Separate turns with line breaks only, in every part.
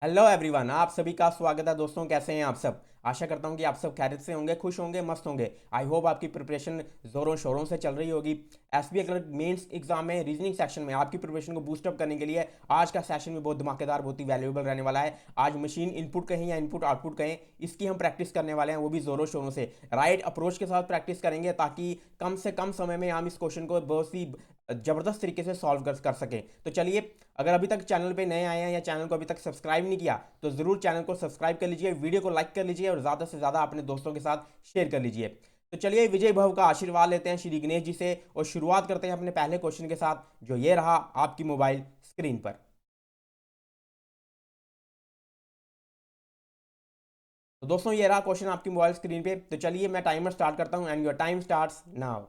Hello everyone, आप सभी का स्वागत है दोस्तों। कैसे हैं आप सब? आशा करता हूं कि आप सब खैरियत से होंगे, खुश होंगे, मस्त होंगे। आई होप आपकी प्रिपरेशन जोरों शोरों से चल रही होगी। एसबीआई क्लर्क मेंस एग्जाम में रीजनिंग सेक्शन में आपकी प्रिपरेशन को बूस्टअप करने के लिए आज का सेशन भी बहुत धमाकेदार, बहुत ही वैल्यूएबल रहने वाला है। आज मशीन इनपुट कहें या इनपुट आउटपुट कहें, इसकी हम प्रैक्टिस करने वाले हैं, वो भी जोरों शोरों से राइट अप्रोच के साथ प्रैक्टिस करेंगे, ताकि कम से कम समय में हम इस क्वेश्चन को बहुत ही जबरदस्त तरीके से सॉल्व कर सकें। तो चलिए, अगर अभी तक चैनल पे नए आए हैं या चैनल को अभी तक सब्सक्राइब नहीं किया तो जरूर चैनल को सब्सक्राइब कर लीजिए, वीडियो को लाइक कर लीजिए और ज्यादा से ज्यादा अपने दोस्तों के साथ शेयर कर लीजिए। तो चलिए, विजय भव का आशीर्वाद लेते हैं श्री गणेश जी से और शुरुआत करते हैं अपने पहले क्वेश्चन के साथ, जो ये रहा आपकी मोबाइल स्क्रीन पर। तो दोस्तों, ये रहा क्वेश्चन आपकी मोबाइल स्क्रीन पे। तो चलिए, मैं टाइमर स्टार्ट करता हूं and your time starts now.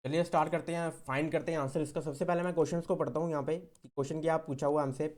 चलिए, स्टार्ट करते हैं, फाइंड करते हैं आंसर इसका। सबसे पहले मैं क्वेश्चंस को पढ़ता हूँ यहाँ पे। क्वेश्चन क्या पूछा हुआ हमसे?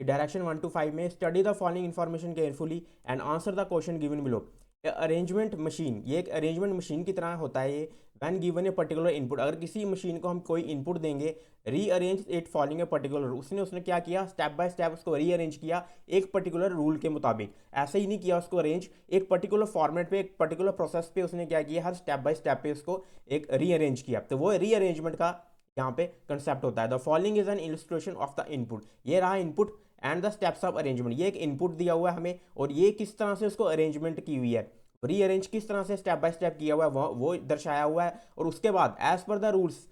डायरेक्शन 1 to 5 में study the following information carefully and answer the question given below. Arrangement machine, ये एक अरेंजमेंट मशीन की तरह होता है ये। When given a particular input, अगर किसी मशीन को हम कोई इनपुट देंगे, rearrange it following a particular, उसने उसने क्या किया, स्टेप बाय स्टेप उसको रीअरेंज किया एक पर्टिकुलर रूल के मुताबिक। ऐसे ही नहीं किया उसको अरेंज, एक पर्टिकुलर फॉर्मेट पे, एक पर्टिकुलर प्रोसेस पे उसने क्या किया, हर स्टेप बाय स्टेप पे उसको एक रीअरेंज किया। तो वो रीअरेंजमेंट का यहाँ पे कंसेप्ट होता है। The following is an illustration of the input, ये रहा input and the steps of arrangement. ये एक इनपुट दिया हुआ है हमें और ये किस तरह से उसको अरेंजमेंट की हुई है, रीअरेंज किस तरह से स्टेप बाय स्टेप किया हुआ है, वो दर्शाया हुआ है। और उसके बाद as per the rules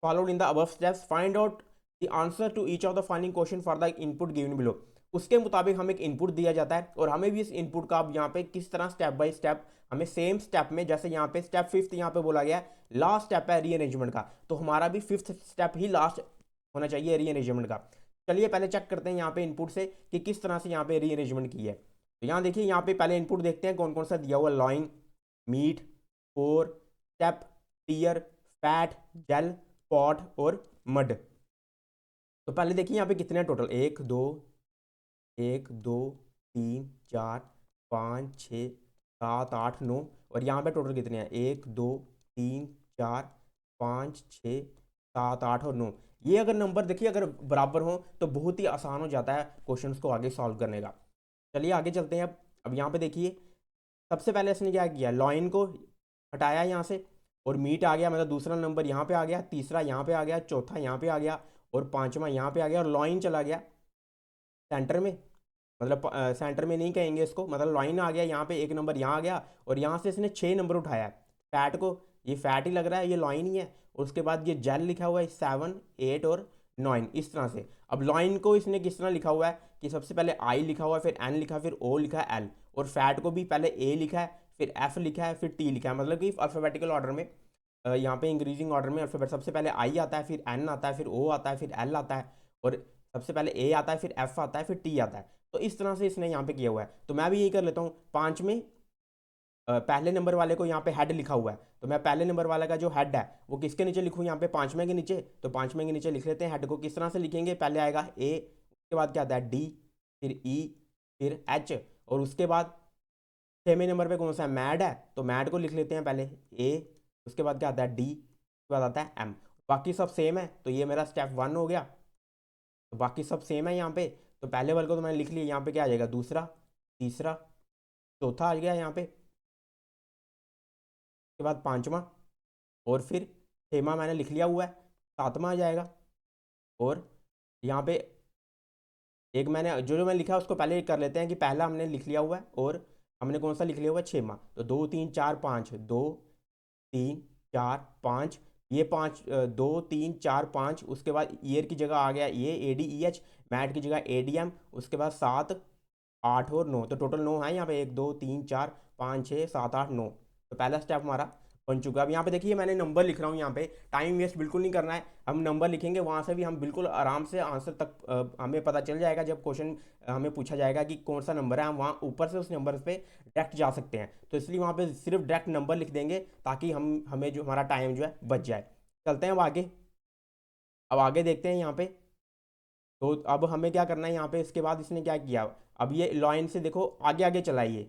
followed in the above steps, find out the answer to each of the following question for the input given below। उसके मुताबिक हमें एक इनपुट दिया जाता है और हमें भी इस इनपुट का अब यहाँ पे किस तरह स्टेप बाय स्टेप हमें सेम स्टेप में, जैसे यहाँ पे स्टेप फिफ्थ यहाँ पे बोला गया लास्ट स्टेप है रीअरेंजमेंट का, तो हमारा भी फिफ्थ स्टेप ही लास्ट होना चाहिए रीअरेंजमेंट का। चलिए पहले चेक करते हैं यहाँ पे इनपुट से कि किस तरह से यहाँ पे रीअरेंजमेंट की है। तो यहाँ देखिए, यहाँ पे पहले इनपुट देखते हैं कौन कौन सा दिया हुआ, loin, meat, core, step, tear, fat, gel, pot और मड। तो पहले देखिए यहाँ पे कितने टोटल, एक दो, एक दो, तीन, चार, पाँच, छः, सात, आठ, नौ, और यहाँ पे टोटल कितने हैं, एक दो, तीन, चार, पाँच, छः, सात, आठ और नौ। ये अगर नंबर देखिए अगर बराबर हो तो बहुत ही आसान हो जाता है क्वेश्चंस को आगे सॉल्व करने का। चलिए आगे चलते हैं। अब यहाँ पे देखिए सबसे पहले इसने क्या किया, लॉइन को हटाया यहाँ से और मीट आ गया, मतलब दूसरा नंबर यहाँ पे आ गया, तीसरा यहाँ पे आ गया, चौथा यहाँ पे आ गया और पांचवा यहाँ पे आ गया और लॉइन चला गया सेंटर में, मतलब सेंटर में नहीं कहेंगे इसको, मतलब लाइन आ गया यहाँ पे, एक नंबर यहाँ आ गया और यहाँ से इसने 6 नंबर उठाया है फैट को, ये फैट ही लग रहा है, ये लाइन ही है। और उसके बाद ये जेल लिखा हुआ है 7, 8 और 9 इस तरह से। अब लाइन को इसने किस तरह लिखा हुआ है कि सबसे पहले आई लिखा हुआ है, फिर एन लिखा है, फिर ओ लिखा है, एल, और फैट को भी पहले ए लिखा है, फिर एफ लिखा है, फिर टी लिखा है, मतलब कि अल्फ़ाबेटिकल ऑर्डर में, यहाँ पे इंक्रीजिंग ऑर्डर में अल्फ़ाबेट, सबसे पहले आई आता है, फिर एन आता है, फिर ओ आता है, फिर एल आता है, और सबसे पहले ए आता है, फिर एफ आता है, फिर टी आता है। तो इस तरह से इसने यहाँ पे किया हुआ है। तो मैं भी यही कर लेता हूँ, पाँच में पहले नंबर वाले को यहाँ पे हेड लिखा हुआ है, तो मैं पहले नंबर वाला का जो हेड है वो किसके नीचे लिखूँ, यहाँ पे पाँचवें के नीचे। तो पाँचवें के नीचे लिख लेते हैं हेड को। किस तरह से लिखेंगे, पहले आएगा ए, उसके बाद क्या आता है डी, फिर ई, फिर एच, और उसके बाद 6वें नंबर पे कौन सा है, मैड है, तो मैड को लिख लेते हैं पहले ए, उसके बाद क्या आता है डी, उसके बाद आता है एम। बाकी सब सेम है, तो ये मेरा स्टेप 1 हो गया। तो बाकी सब सेम है यहाँ पे। तो पहले वाले को तो मैंने लिख लिया, यहाँ पे क्या आ जाएगा, दूसरा, तीसरा, चौथा आ गया यहाँ पे, उसके बाद पांचवा, और फिर छठवां मैंने लिख लिया हुआ है, सातवां आ जाएगा। और यहाँ पे एक मैंने जो जो मैंने लिखा है उसको पहले कर लेते हैं कि पहला हमने लिख लिया हुआ है और हमने कौन सा लिख लिया हुआ है, छठवां। तो दो तीन चार पाँच, दो तीन चार पाँच, ये पाँच, दो तीन चार पाँच, उसके बाद ईयर की जगह आ गया ये A D E H, mat की जगह ए डी एम, उसके बाद सात, आठ और नौ, तो टोटल 9 है यहाँ पे, एक दो तीन चार पाँच छः सात आठ नौ। तो पहला स्टेप हमारा बन चुका है। अब यहाँ पे देखिए मैंने नंबर लिख रहा हूँ, यहाँ पे टाइम वेस्ट बिल्कुल नहीं करना है, हम नंबर लिखेंगे वहाँ से भी हम बिल्कुल आराम से आंसर तक हमें पता चल जाएगा। जब क्वेश्चन हमें पूछा जाएगा कि कौन सा नंबर है, हम वहाँ ऊपर से उस नंबर पे डायरेक्ट जा सकते हैं, तो इसलिए वहाँ पे सिर्फ डायरेक्ट नंबर लिख देंगे ताकि हमें जो हमारा टाइम जो है बच जाए। चलते हैं अब आगे। अब आगे देखते हैं यहाँ पे। तो अब हमें क्या करना है यहाँ पे, इसके बाद इसने क्या किया, अब ये लाइन से देखो आगे आगे चला ये,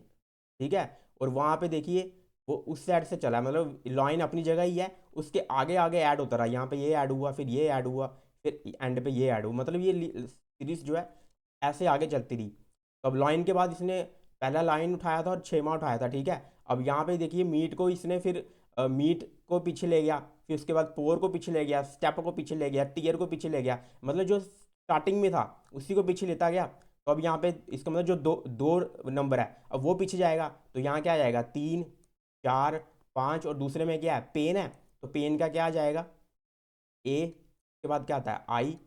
ठीक है, और वहाँ पे देखिए वो उस साइड से चला, मतलब लाइन अपनी जगह ही है, उसके आगे आगे ऐड होता रहा, यहाँ पे ये ऐड हुआ, फिर ये ऐड हुआ, फिर एंड पे ये ऐड हुआ, मतलब ये सीरीज जो है ऐसे आगे चलती रही। तो अब लाइन के बाद इसने पहला लाइन उठाया था और छेमा उठाया था, ठीक है। अब यहाँ पे देखिए मीट को इसने फिर मीट को पीछे ले गया, फिर उसके बाद पोर को पीछे ले गया, स्टेप को पीछे ले गया, टीयर को पीछे ले गया, मतलब जो स्टार्टिंग में था उसी को पीछे लेता गया। तो अब यहाँ पे इसका मतलब जो दो दो नंबर है अब वो पीछे जाएगा, तो यहाँ क्या आ जाएगा, तीन, चार, पाँच, और दूसरे में क्या है, पेन है, तो पेन का क्या आ जाएगा, ए, के बाद क्या आता है आई,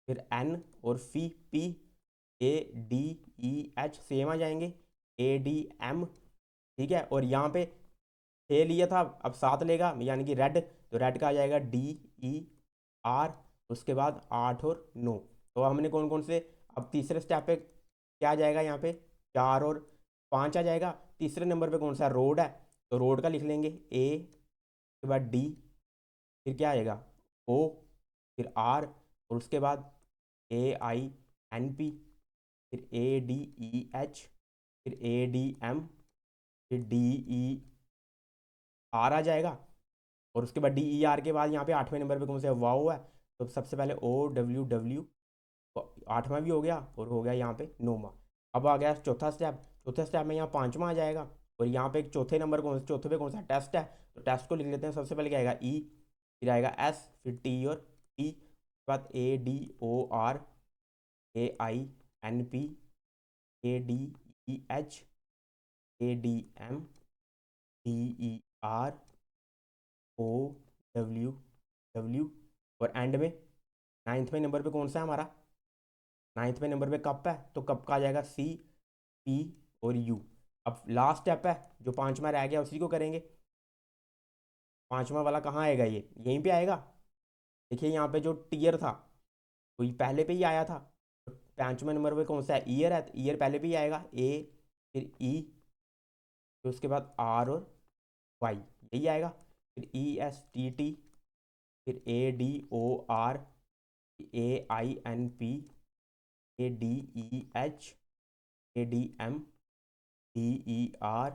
फिर एन और फी P, A D E H same आ जाएंगे, ए डी एम, ठीक है। और यहाँ पे 6 लिया था, अब 7 लेगा, यानी कि रेड, तो रेड का आ जाएगा डी ई आर, उसके बाद 8 और 9। तो हमने कौन कौन से, अब तीसरे स्टेप पे क्या आ जाएगा, यहाँ पे 4 और 5 आ जाएगा। तीसरे नंबर पे कौन सा रोड है, तो रोड का लिख लेंगे ए, उसके बाद डी, फिर क्या आएगा ओ, फिर आर, और उसके बाद ए आई एन पी, फिर ए डी ई एच, फिर ए डी एम, फिर डी ई आर आ जाएगा। और उसके बाद डी ई आर के बाद यहाँ पे 8वें नंबर पे कौन सा वाओ है, तो सबसे पहले ओ डब्ल्यू डब्ल्यू, 8वां भी हो गया और हो गया यहाँ पे 9वां। अब आ गया चौथा स्टेप, चौथे स्टेप में यहाँ 5वां आ जाएगा, और यहाँ पे एक चौथे नंबर कौन, चौथे पे कौन सा टेस्ट है, तो टेस्ट को लिख लेते हैं। सबसे पहले क्या आएगा ई, फिर आएगा एस, फिर टी और टी, उसके बाद A D O R, A I N P, A D E H, A D M, D E R, O W W, और एंड में 9वें नंबर पे कौन सा है हमारा, 9वें नंबर पे कप है तो कप का आ जाएगा सी, पी और यू। अब लास्ट स्टेप है जो 5वां रह गया उसी को करेंगे। 5वां वाला कहाँ आएगा, ये यहीं पे आएगा। देखिए यहाँ पे जो टीयर था वही पहले पे ही आया था। 5वें नंबर पे कौन सा है, ईयर है, ईयर पहले पे ही आएगा, ए फिर ई फिर उसके बाद आर और वाई, यही आएगा। फिर ई एस टी टी, फिर A D O R, A I N P, A D E H, A D M, D E R,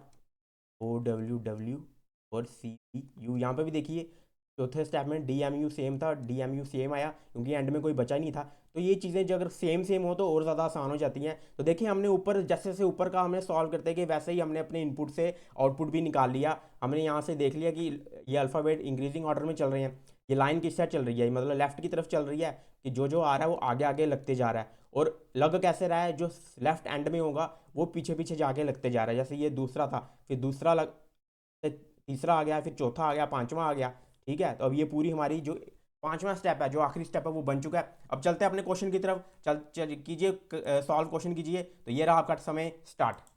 O W W और सी पी यू। यहाँ पे भी देखिए चौथे स्टेप में डी एम यू सेम था, D M you same आया क्योंकि एंड में कोई बचा नहीं था। तो ये चीज़ें जो अगर सेम सेम हो तो और ज़्यादा आसान हो जाती हैं। तो देखिए हमने ऊपर जैसे जैसे ऊपर का हमने सॉल्व करते कि वैसे ही हमने अपने इनपुट से आउटपुट भी निकाल लिया। हमने यहाँ से देख लिया कि ये अल्फ़ाबेट इंक्रीजिंग ऑर्डर में चल रहे हैं। ये लाइन किस साइड चल रही है, मतलब लेफ्ट की तरफ चल रही है कि जो जो आ रहा है वो आगे आगे लगते जा रहा है। और लग कैसे रहा है, जो लेफ्ट एंड में होगा वो पीछे पीछे जाके लगते जा रहा है। जैसे ये दूसरा था, फिर दूसरा लग, तीसरा आ गया, फिर चौथा आ गया, 5वां आ गया। ठीक है, तो अब ये पूरी हमारी जो 5वां स्टेप है, जो आखिरी स्टेप है वो बन चुका है। अब चलते हैं अपने क्वेश्चन की तरफ। चल कीजिए, सॉल्व क्वेश्चन कीजिए। तो ये रहा आपका समय स्टार्ट।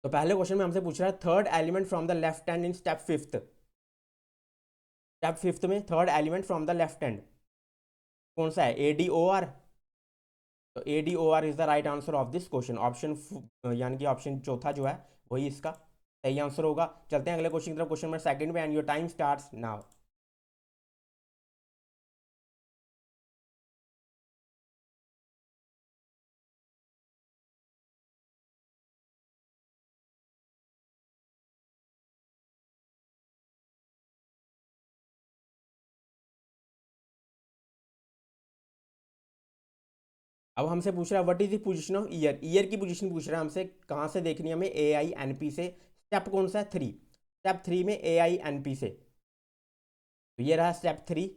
तो पहले क्वेश्चन में हमसे पूछ रहा है third element from the left hand in step fifth. Step fifth में third element from the left hand कौन सा है, ए डी ओ आर। तो A D O R is the right answer of this question. Option यानी कि option चौथा जो है वही इसका सही आंसर होगा। चलते हैं अगले क्वेश्चन की तरफ, क्वेश्चन नंबर सेकंड पे, and your time starts now. अब हमसे पूछ रहा है what is the position of year. Year की पोजीशन पूछ रहा है हमसे, कहाँ से देखनी है हमें, ए आई एन पी से। स्टेप कौन सा है, 3। स्टेप 3 में ए आई एन पी से। तो ये रहा step 3।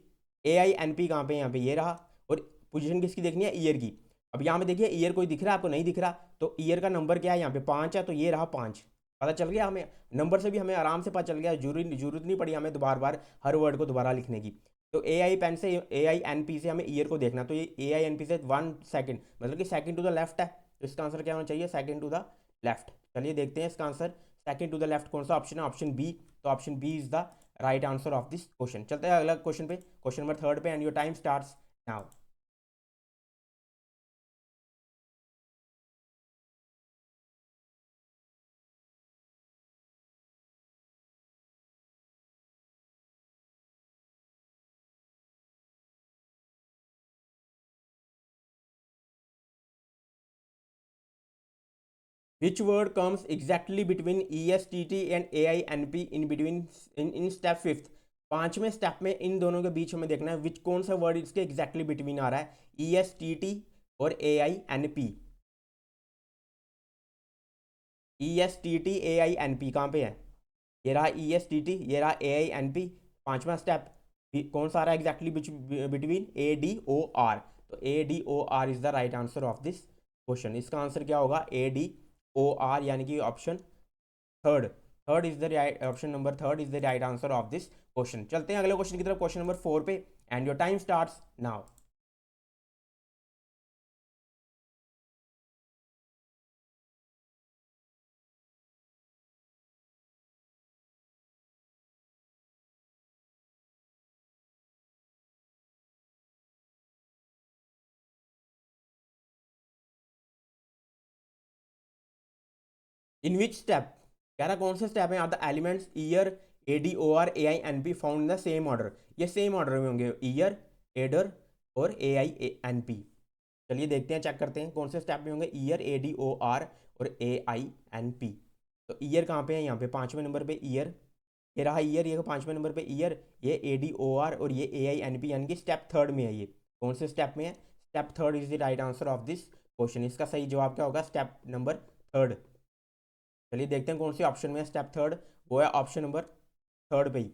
A I N P कहाँ पे, यहाँ पे ये रहा। और पोजीशन किसकी देखनी है, ईयर की। अब यहाँ पे देखिए ईयर कोई दिख रहा है आपको, नहीं दिख रहा। तो ईयर का नंबर क्या है, यहाँ पे 5 है, तो ये रहा 5। पता चल गया हमें, नंबर से भी हमें आराम से पता चल गया, जरूरत नहीं पड़ी हमें दोबारा बार हर वर्ड को दोबारा लिखने की। तो ए आई पेन से, ए आई एन पी से हमें ईयर को देखना। तो ये ए आई एन पी से 1 सेकेंड, मतलब कि सेकेंड टू द लेफ्ट है। तो इसका आंसर क्या होना चाहिए, सेकेंड टू द लेफ्ट। चलिए देखते हैं इसका answer. Second to the left कौन सा ऑप्शन है, ऑप्शन बी। तो option B is the right answer of this question. चलते हैं अगला क्वेश्चन पे, क्वेश्चन नंबर थर्ड पे, and your time starts now. Which word comes exactly between ESTT and AINP in between in step fifth। 5वें step में इन दोनों के बीच हमें देखना है विच कौन सा वर्ड इसके एग्जैक्टली बिटवीन आ रहा है, ESTT और AINP। ESTT AINP कहाँ पे है, ये रहा ESTT, ये रहा AINP। 5वां स्टेप कौन सा आ रहा है एग्जैक्टली बिटवीन ADOR। तो ADOR is the right answer of this question. इसका आंसर क्या होगा, ADOR, यानी कि option third. Third is the right option, number third is the right answer of this question. चलते हैं अगले क्वेश्चन की तरफ, क्वेश्चन नंबर 4 पे, and your time starts now. In which step, कह रहा कौन से स्टेप है, are the elements ear, ADOR, AINP found in the same order. ये सेम ऑर्डर में होंगे, ईयर, एडर और AINP। चलिए देखते हैं, चेक करते हैं कौन से स्टेप में होंगे ईयर, ADOR और AINP। तो ईयर कहाँ पे है, यहाँ पे 5वें नंबर पे ईयर, ये रहा ईयर, ये 5वें नंबर पे ईयर, ये ADOR और ये AINP, यानी कि स्टेप थर्ड में है। ये कौन से स्टेप में है, step third is the right answer of this question. इसका सही जवाब क्या होगा, स्टेप नंबर थर्ड। चलिए देखते हैं कौन से ऑप्शन में है स्टेप थर्ड, वो है ऑप्शन नंबर थर्ड पे ही।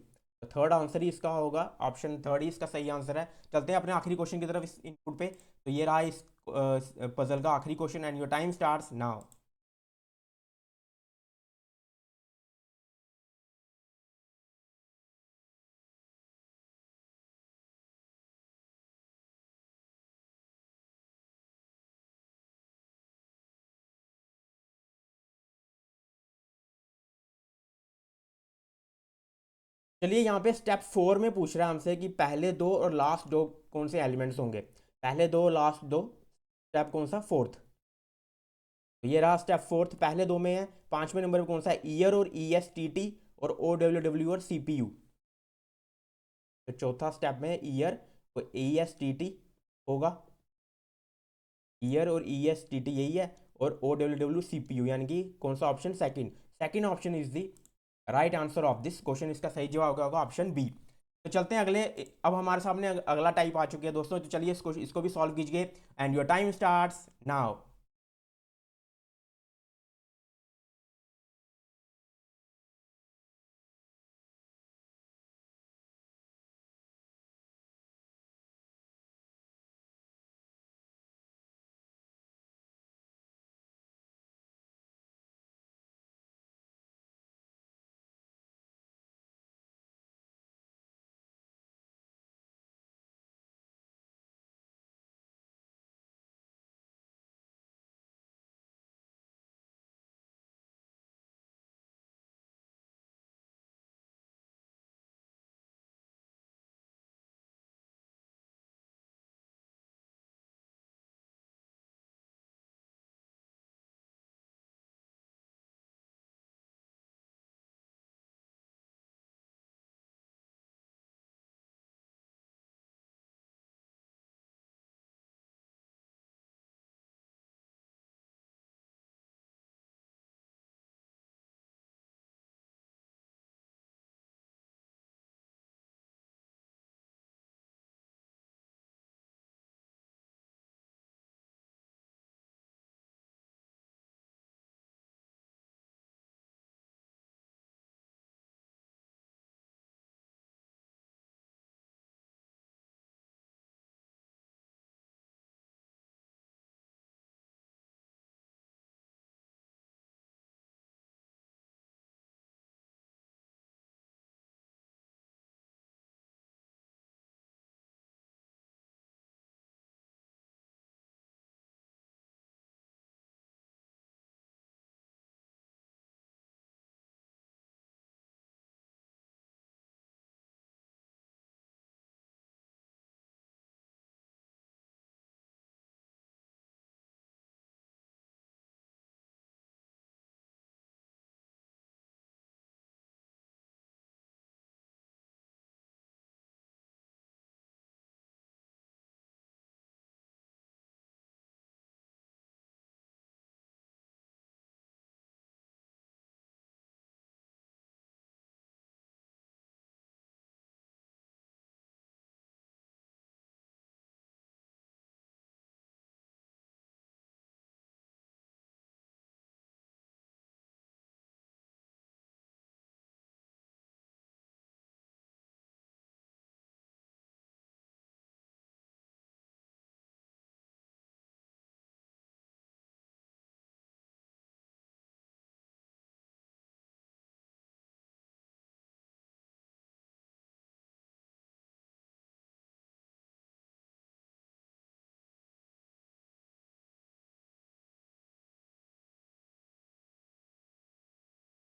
थर्ड आंसर ही इसका होगा, ऑप्शन थर्ड ही इसका सही आंसर है। चलते हैं अपने आखिरी क्वेश्चन की तरफ इस इनपुट पे। तो ये रहा इस पजल का आखिरी question and your time starts now. चलिए यहाँ पे स्टेप 4 में पूछ रहा है हमसे कि पहले दो और लास्ट दो कौन से एलिमेंट्स होंगे। पहले दो लास्ट दो, स्टेप कौन सा, फोर्थ। तो ये रहा स्टेप फोर्थ, पहले दो में है। पांचवें नंबर पे कौन सा है, ईयर और ई एस टी टी और ओ डब्ल्यू डब्ल्यू और सी पी यू। तो चौथा स्टेप में ईयर और ई एस टी टी होगा, ईयर और ई एस टी टी यही है, और O W W C P U, यानी कि कौन सा option, second. Second option is the right answer of this question. इसका सही जवाब होगा ऑप्शन बी। तो चलते हैं अगले। अब हमारे सामने अगला टाइप आ चुकी है दोस्तों, तो चलिए इसको भी सॉल्व कीजिए and your time starts now.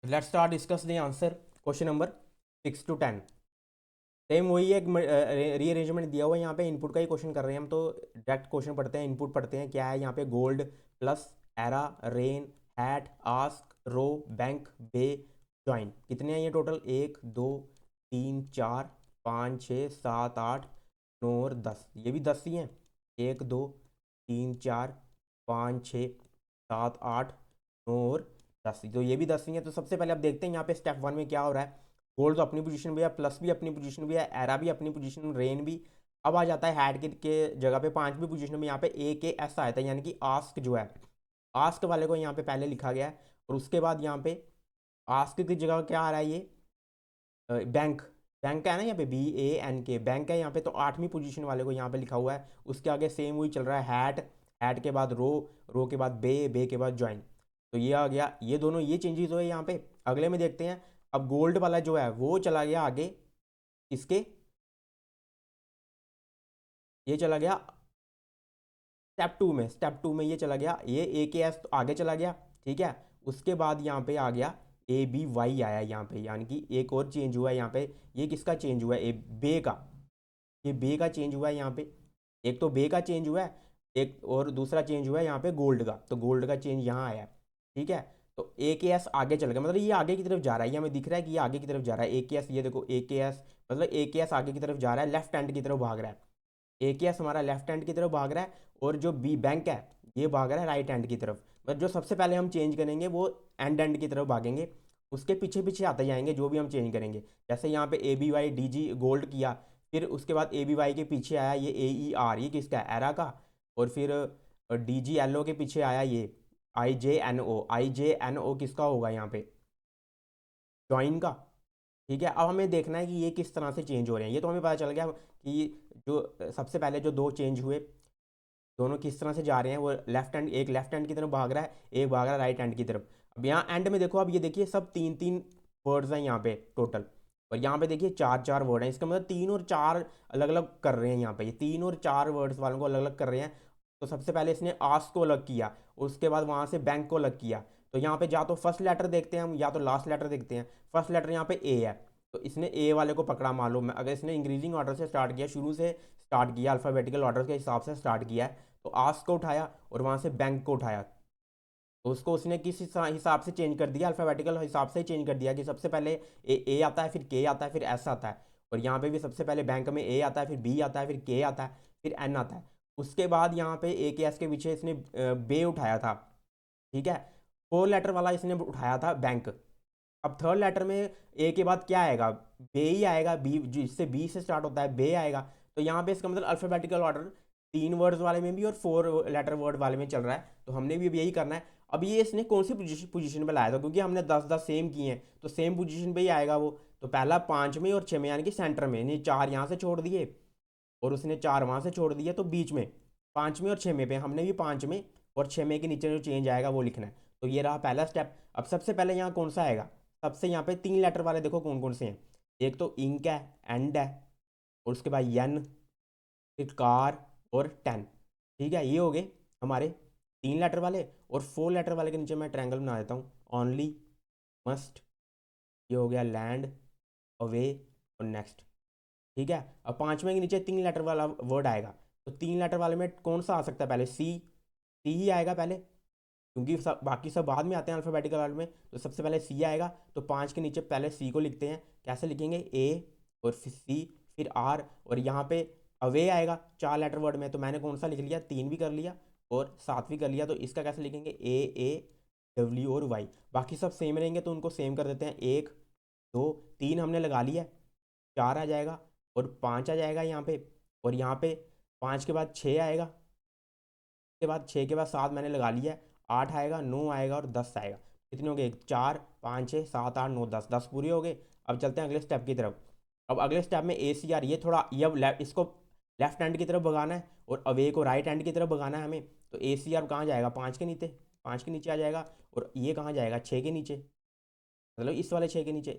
Let's start discuss the answer question number 6 to 10। Same वही एक रीअरेंजमेंट दिया हुआ है यहाँ पे, इनपुट का ही क्वेश्चन कर रहे हैं हम, तो डायरेक्ट क्वेश्चन पढ़ते हैं, इनपुट पढ़ते हैं क्या है यहाँ पे। Gold plus era rain hat ask row bank bay join, कितने हैं ये टोटल, 1 2 3 4 5 6 7 8 9 और 10, ये भी 10 ही हैं। 1 2 3 4 5 6 7 8 9 और 10, तो ये भी 10 ही हैं। तो सबसे पहले अब देखते हैं यहाँ पे स्टेप 1 में क्या हो रहा है। गोल्ड तो अपनी पोजीशन भी है, प्लस भी अपनी पोजीशन भी है, एरा भी अपनी पोजीशन, रेन भी। अब आ जाता है हैड के जगह पे पांचवी पोजीशन में यहाँ पे ए के एस आया था, यानी कि आस्क जो है, आस्क वाले को यहाँ पे पहले लिखा गया है। और उसके बाद यहाँ पे आस्क की जगह क्या आ रहा है, ये बैंक। बैंक है ना यहाँ पे BANK बैंक है यहाँ पे, तो 8वीं पोजीशन वाले को यहाँ पे लिखा हुआ है। उसके आगे सेम वही चल रहा है, हैट, हैट के बाद रो के बाद बे के बाद ज्वाइन। तो ये आ गया, ये दोनों ये चेंजेस हुए यहाँ पे। अगले में देखते हैं, अब गोल्ड वाला जो है वो चला गया आगे इसके, ये चला गया स्टेप 2 में ये चला गया, ये AKS तो आगे चला गया, ठीक है। उसके बाद यहाँ पे आ गया ABY आया यहाँ पे, यानी कि एक और चेंज हुआ है यहाँ पे। ये किसका चेंज हुआ है? बे का, ये बे का चेंज हुआ है यहाँ पे। एक तो बे का चेंज हुआ है, एक और दूसरा चेंज हुआ है यहाँ पे गोल्ड का, तो गोल्ड का चेंज यहाँ आया है, ठीक है। तो AKS आगे चल गया, मतलब ये आगे की तरफ जा रहा है, ये हमें दिख रहा है कि ये आगे की तरफ जा रहा है AKS। ये देखो AKS, मतलब AKS आगे की तरफ जा रहा है, लेफ्ट हैंड की तरफ भाग रहा है। AKS हमारा लेफ्ट हैंड की तरफ भाग रहा है, और जो बी बैंक है ये भाग रहा है राइट हैंड की तरफ। मतलब जो सबसे पहले हम चेंज करेंगे वो एंड की तरफ भागेंगे, उसके पीछे पीछे आते जाएंगे जो भी हम चेंज करेंगे। जैसे यहाँ पे ABY DG गोल्ड किया, फिर उसके बाद ABY के पीछे आया ये AER, ये किसका है? एरा का। और फिर DG LO के पीछे आया ये IJNO किसका होगा यहाँ पे? जॉइन का, ठीक है। अब हमें देखना है कि ये किस तरह से चेंज हो रहे हैं। ये तो हमें पता चल गया कि जो सबसे पहले जो दो चेंज हुए, दोनों किस तरह से जा रहे हैं। वो लेफ्ट हैंड, एक लेफ्ट हैंड की तरफ भाग रहा है, एक भाग रहा है राइट हैंड की तरफ। अब यहाँ एंड में देखो, अब ये देखिए सब 3-3 वर्ड्स हैं यहाँ पे टोटल, और यहाँ पे देखिए 4-4 वर्ड हैं। इसका मतलब 3 और 4 अलग अलग कर रहे हैं यहाँ पे, ये 3 और 4 वर्ड्स वालों को अलग अलग कर रहे हैं। तो सबसे पहले इसने आस्क को अलग किया, उसके बाद वहाँ से बैंक को अलग किया। तो यहाँ पे या तो फर्स्ट लेटर देखते हैं हम, या तो लास्ट लेटर देखते हैं। फर्स्ट लेटर यहाँ पे ए है, तो इसने ए वाले को पकड़ा। मालूम है, अगर इसने इंक्रीजिंग ऑर्डर से स्टार्ट किया, शुरू से स्टार्ट किया, अल्फ़ाबेटिकल ऑर्डर के हिसाब से स्टार्ट किया है, तो आस्क को उठाया और वहाँ से बैंक को उठाया। तो उसको उसने किस हिसाब से चेंज कर दिया? अल्फ़ाबेटिकल हिसाब से चेंज कर दिया कि सबसे पहले ए आता है, फिर के आता है, फिर एस आता है। और यहाँ पे भी सबसे पहले बैंक में ए आता है, फिर बी आता है, फिर के आता है, फिर एन आता है। उसके बाद यहाँ पे ए के एस के पीछे इसने बे उठाया था, ठीक है। 4 लेटर वाला इसने उठाया था बैंक। अब थर्ड लेटर में ए के बाद क्या आएगा? बे ही आएगा, बी जिससे बी से स्टार्ट होता है बे आएगा। तो यहाँ पे इसका मतलब अल्फ़ाबेटिकल ऑर्डर 3 वर्ड्स वाले में भी और 4 लेटर वर्ड वाले में चल रहा है। तो हमने भी अब यही करना है। अब ये इसने कौन सी पोजीशन पे लाया था? क्योंकि हमने 10-10 सेम किए हैं, तो सेम पोजीशन पे ही आएगा वो। तो पहला 5 में और 6 में, यानी कि सेंटर में, नहीं 4 यहाँ से छोड़ दिए और उसने 4 वहाँ से छोड़ दिए, तो बीच में 5 में और 6 में पे हमने भी 5 में और 6 में के नीचे जो चेंज आएगा वो लिखना है। तो ये रहा पहला स्टेप। अब सबसे पहले यहाँ कौन सा आएगा? सबसे यहाँ पे 3 लेटर वाले देखो कौन कौन से हैं। एक तो इंक है, एंड है, और उसके बाद यन, फिर कार और 10, ठीक है। ये हो गए हमारे 3 लेटर वाले। और 4 लेटर वाले के नीचे मैं ट्रायंगल बना देता हूँ, ओनली, मस्ट, ये हो गया लैंड, अवे और नेक्स्ट, ठीक है। अब 5वें के नीचे 3 लेटर वाला वर्ड आएगा, तो 3 लेटर वाले में कौन सा आ सकता है? पहले सी, सी ही आएगा पहले, क्योंकि सब बाकी सब बाद में आते हैं अल्फ़ाबेटिकल ऑर्डर में। तो सबसे पहले सी आएगा, तो 5 के नीचे पहले सी को लिखते हैं। कैसे लिखेंगे? ए और फिर सी, फिर आर, और यहाँ पे अवे आएगा 4 लेटर वर्ड में। तो मैंने कौन सा लिख लिया? 3 भी कर लिया और 7 भी कर लिया। तो इसका कैसे लिखेंगे? AAWY। बाकी सब सेम रहेंगे तो उनको सेम कर देते हैं। 1 2 3 हमने लगा लिया, 4 आ जाएगा और 5 आ जाएगा यहाँ पे। और यहाँ पे 5 के बाद 6 आएगा, के बाद 6 के बाद 7 मैंने लगा लिया है। 8 आएगा, 9 आएगा और 10 आएगा। कितने हो गए? 4 5 6 7 8 9 10, 10 पूरे हो गए। अब चलते हैं अगले स्टेप की तरफ। अब अगले स्टेप में ACR, ये थोड़ा ये अब इसको लेफ्ट हैंड की तरफ भगाना है और अवे को राइट हैंड की तरफ भगाना है हमें। तो ACR कहाँ जाएगा? 5 के नीचे, 5 के नीचे आ जाएगा। और ये कहाँ जाएगा? 6 के नीचे, मतलब इस वाले 6 के नीचे,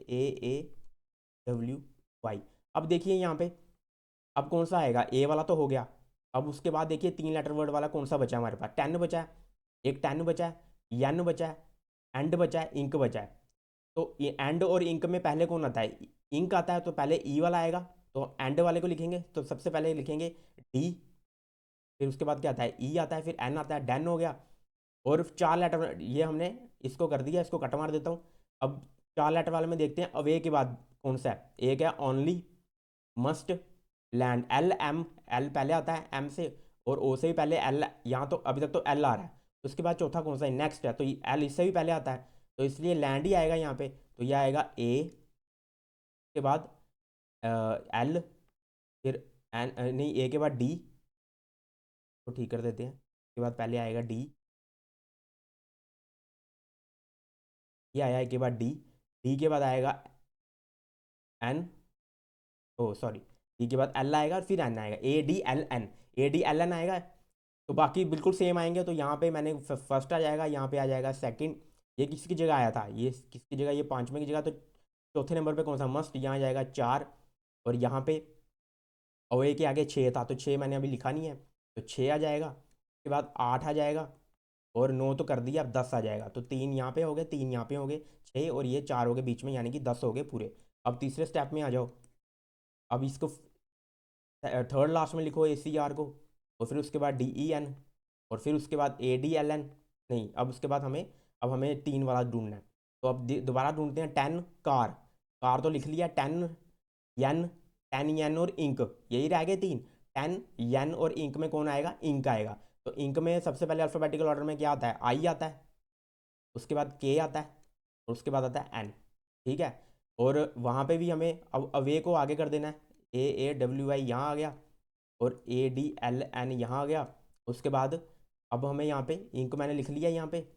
AAWY। अब देखिए यहाँ पे, अब कौन सा आएगा? ए वाला तो हो गया। अब उसके बाद देखिए 3 लेटर वर्ड वाला कौन सा बचा है हमारे पास? 10 बचा है, एक 10 बचा है, यन बचा है, एंड बचा है, इंक बचा है। तो ये एंड और इंक में पहले कौन आता है? इंक आता है, तो पहले ई वाला आएगा। तो एंड वाले को लिखेंगे, तो सबसे पहले लिखेंगे डी, फिर उसके बाद क्या आता है? ई आता है, फिर एन आता है, डन हो गया। और 4 लेटर, ये हमने इसको कर दिया, इसको कट मार देता हूँ। अब 4 लेटर वाले में देखते हैं अवे के बाद कौन सा है। एक है only, must, land, LM, L पहले आता है एम से, और ओ से भी पहले एल, यहाँ तो अभी तक तो एल आ रहा है। उसके बाद चौथा कौन सा है? नेक्स्ट है, तो एल इससे भी पहले आता है, तो इसलिए लैंड ही आएगा यहाँ पे। तो यह आएगा ए के बाद एल, फिर एन, नहीं ए के बाद डी, तो ठीक कर देते हैं। उसके बाद पहले आएगा डी, ये आया, के बाद डी, डी के बाद आएगा एन, ओ सॉरी, डी के बाद एल आएगा और फिर एन आएगा, A D L N, A D L N आएगा। तो बाकी बिल्कुल सेम आएंगे। तो यहाँ पे मैंने फर्स्ट आ जाएगा, यहाँ पे आ जाएगा सेकंड। ये किसकी जगह आया था, ये किसकी जगह, ये पाँचवें की जगह। तो चौथे नंबर पे कौन सा, मस्ट, यहाँ जाएगा 4। और यहाँ पे और ए के आगे 6 था, तो 6 मैंने अभी लिखा नहीं है, तो 6 आ जाएगा। उसके बाद 8 आ जाएगा, और 9 तो कर दिया, अब 10 आ जाएगा। तो 3 यहाँ पे हो गए, 3 यहाँ पे हो गए, 6 और ये 4 हो गए बीच में, यानी कि 10 हो गए पूरे। अब तीसरे स्टेप में आ जाओ। अब इसको थर्ड लास्ट में लिखो, ए सी आर को, और फिर उसके बाद डी ई एन, और फिर उसके बाद ए डी एल एन। नहीं, अब उसके बाद अब हमें 3 वाला ढूंढना है। तो अब दोबारा ढूंढते हैं 10 कार। कार तो लिख लिया, 10 यन, 10 यन और इंक, यही रह गए 3। 10 यन और इंक में कौन आएगा, इंक आएगा। तो इंक में सबसे पहले अल्फ़ाबेटिकल ऑर्डर में क्या आता है, आई आता है, उसके बाद के आता है, और उसके बाद आता है एन। ठीक है। और वहाँ पे भी हमें अब अवे को आगे कर देना है, ए ए डब्ल्यू आई यहाँ आ गया, और ए डी एल एन यहाँ आ गया। उसके बाद अब हमें यहाँ पे इंक मैंने लिख लिया यहाँ पे।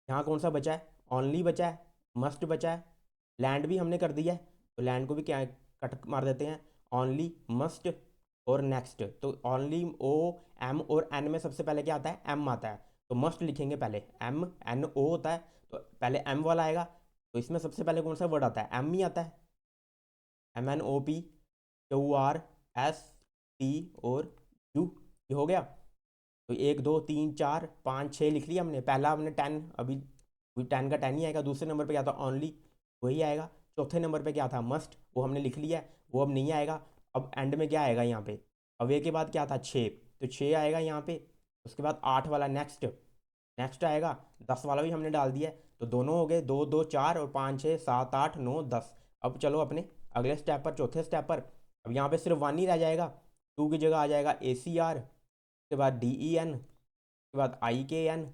यहाँ कौन सा बचा है, ओनली बचा है, मस्ट बचा है, लैंड भी हमने कर दिया है, तो लैंड को भी क्या कट मार देते हैं, ओनली, मस्ट और नेक्स्ट। तो ओनली, ओ एम और एन में सबसे पहले क्या आता है, एम आता है। तो मस्ट लिखेंगे पहले, एम एन ओ होता है, तो पहले एम वाला आएगा। तो इसमें सबसे पहले कौन सा वर्ड आता है, एम ही आता है, M N O P Q R S T और यू, ये हो गया। तो 1 2 3 4 5 6 लिख लिया हमने। पहला हमने 10, अभी 10 का 10 ही आएगा। दूसरे नंबर पे क्या था, ओनली, वही आएगा। चौथे नंबर पे क्या था, मस्ट, वो हमने लिख लिया है, वो अब नहीं आएगा। अब एंड में क्या आएगा यहाँ पे, अवे के बाद क्या था, 6, तो 6 आएगा यहाँ पे। उसके बाद 8 वाला नेक्स्ट, नेक्स्ट आएगा। 10 वाला भी हमने डाल दिया है, तो दोनों हो गए, 2 2 4 और 5 6 7 8 9 10। अब चलो अपने अगले स्टेप पर, चौथे स्टेप पर। अब यहाँ पे सिर्फ 1 ही रह जाएगा, 2 की जगह आ जाएगा ए सी आर, उसके बाद डी ई एन, उसके बाद आई के एन।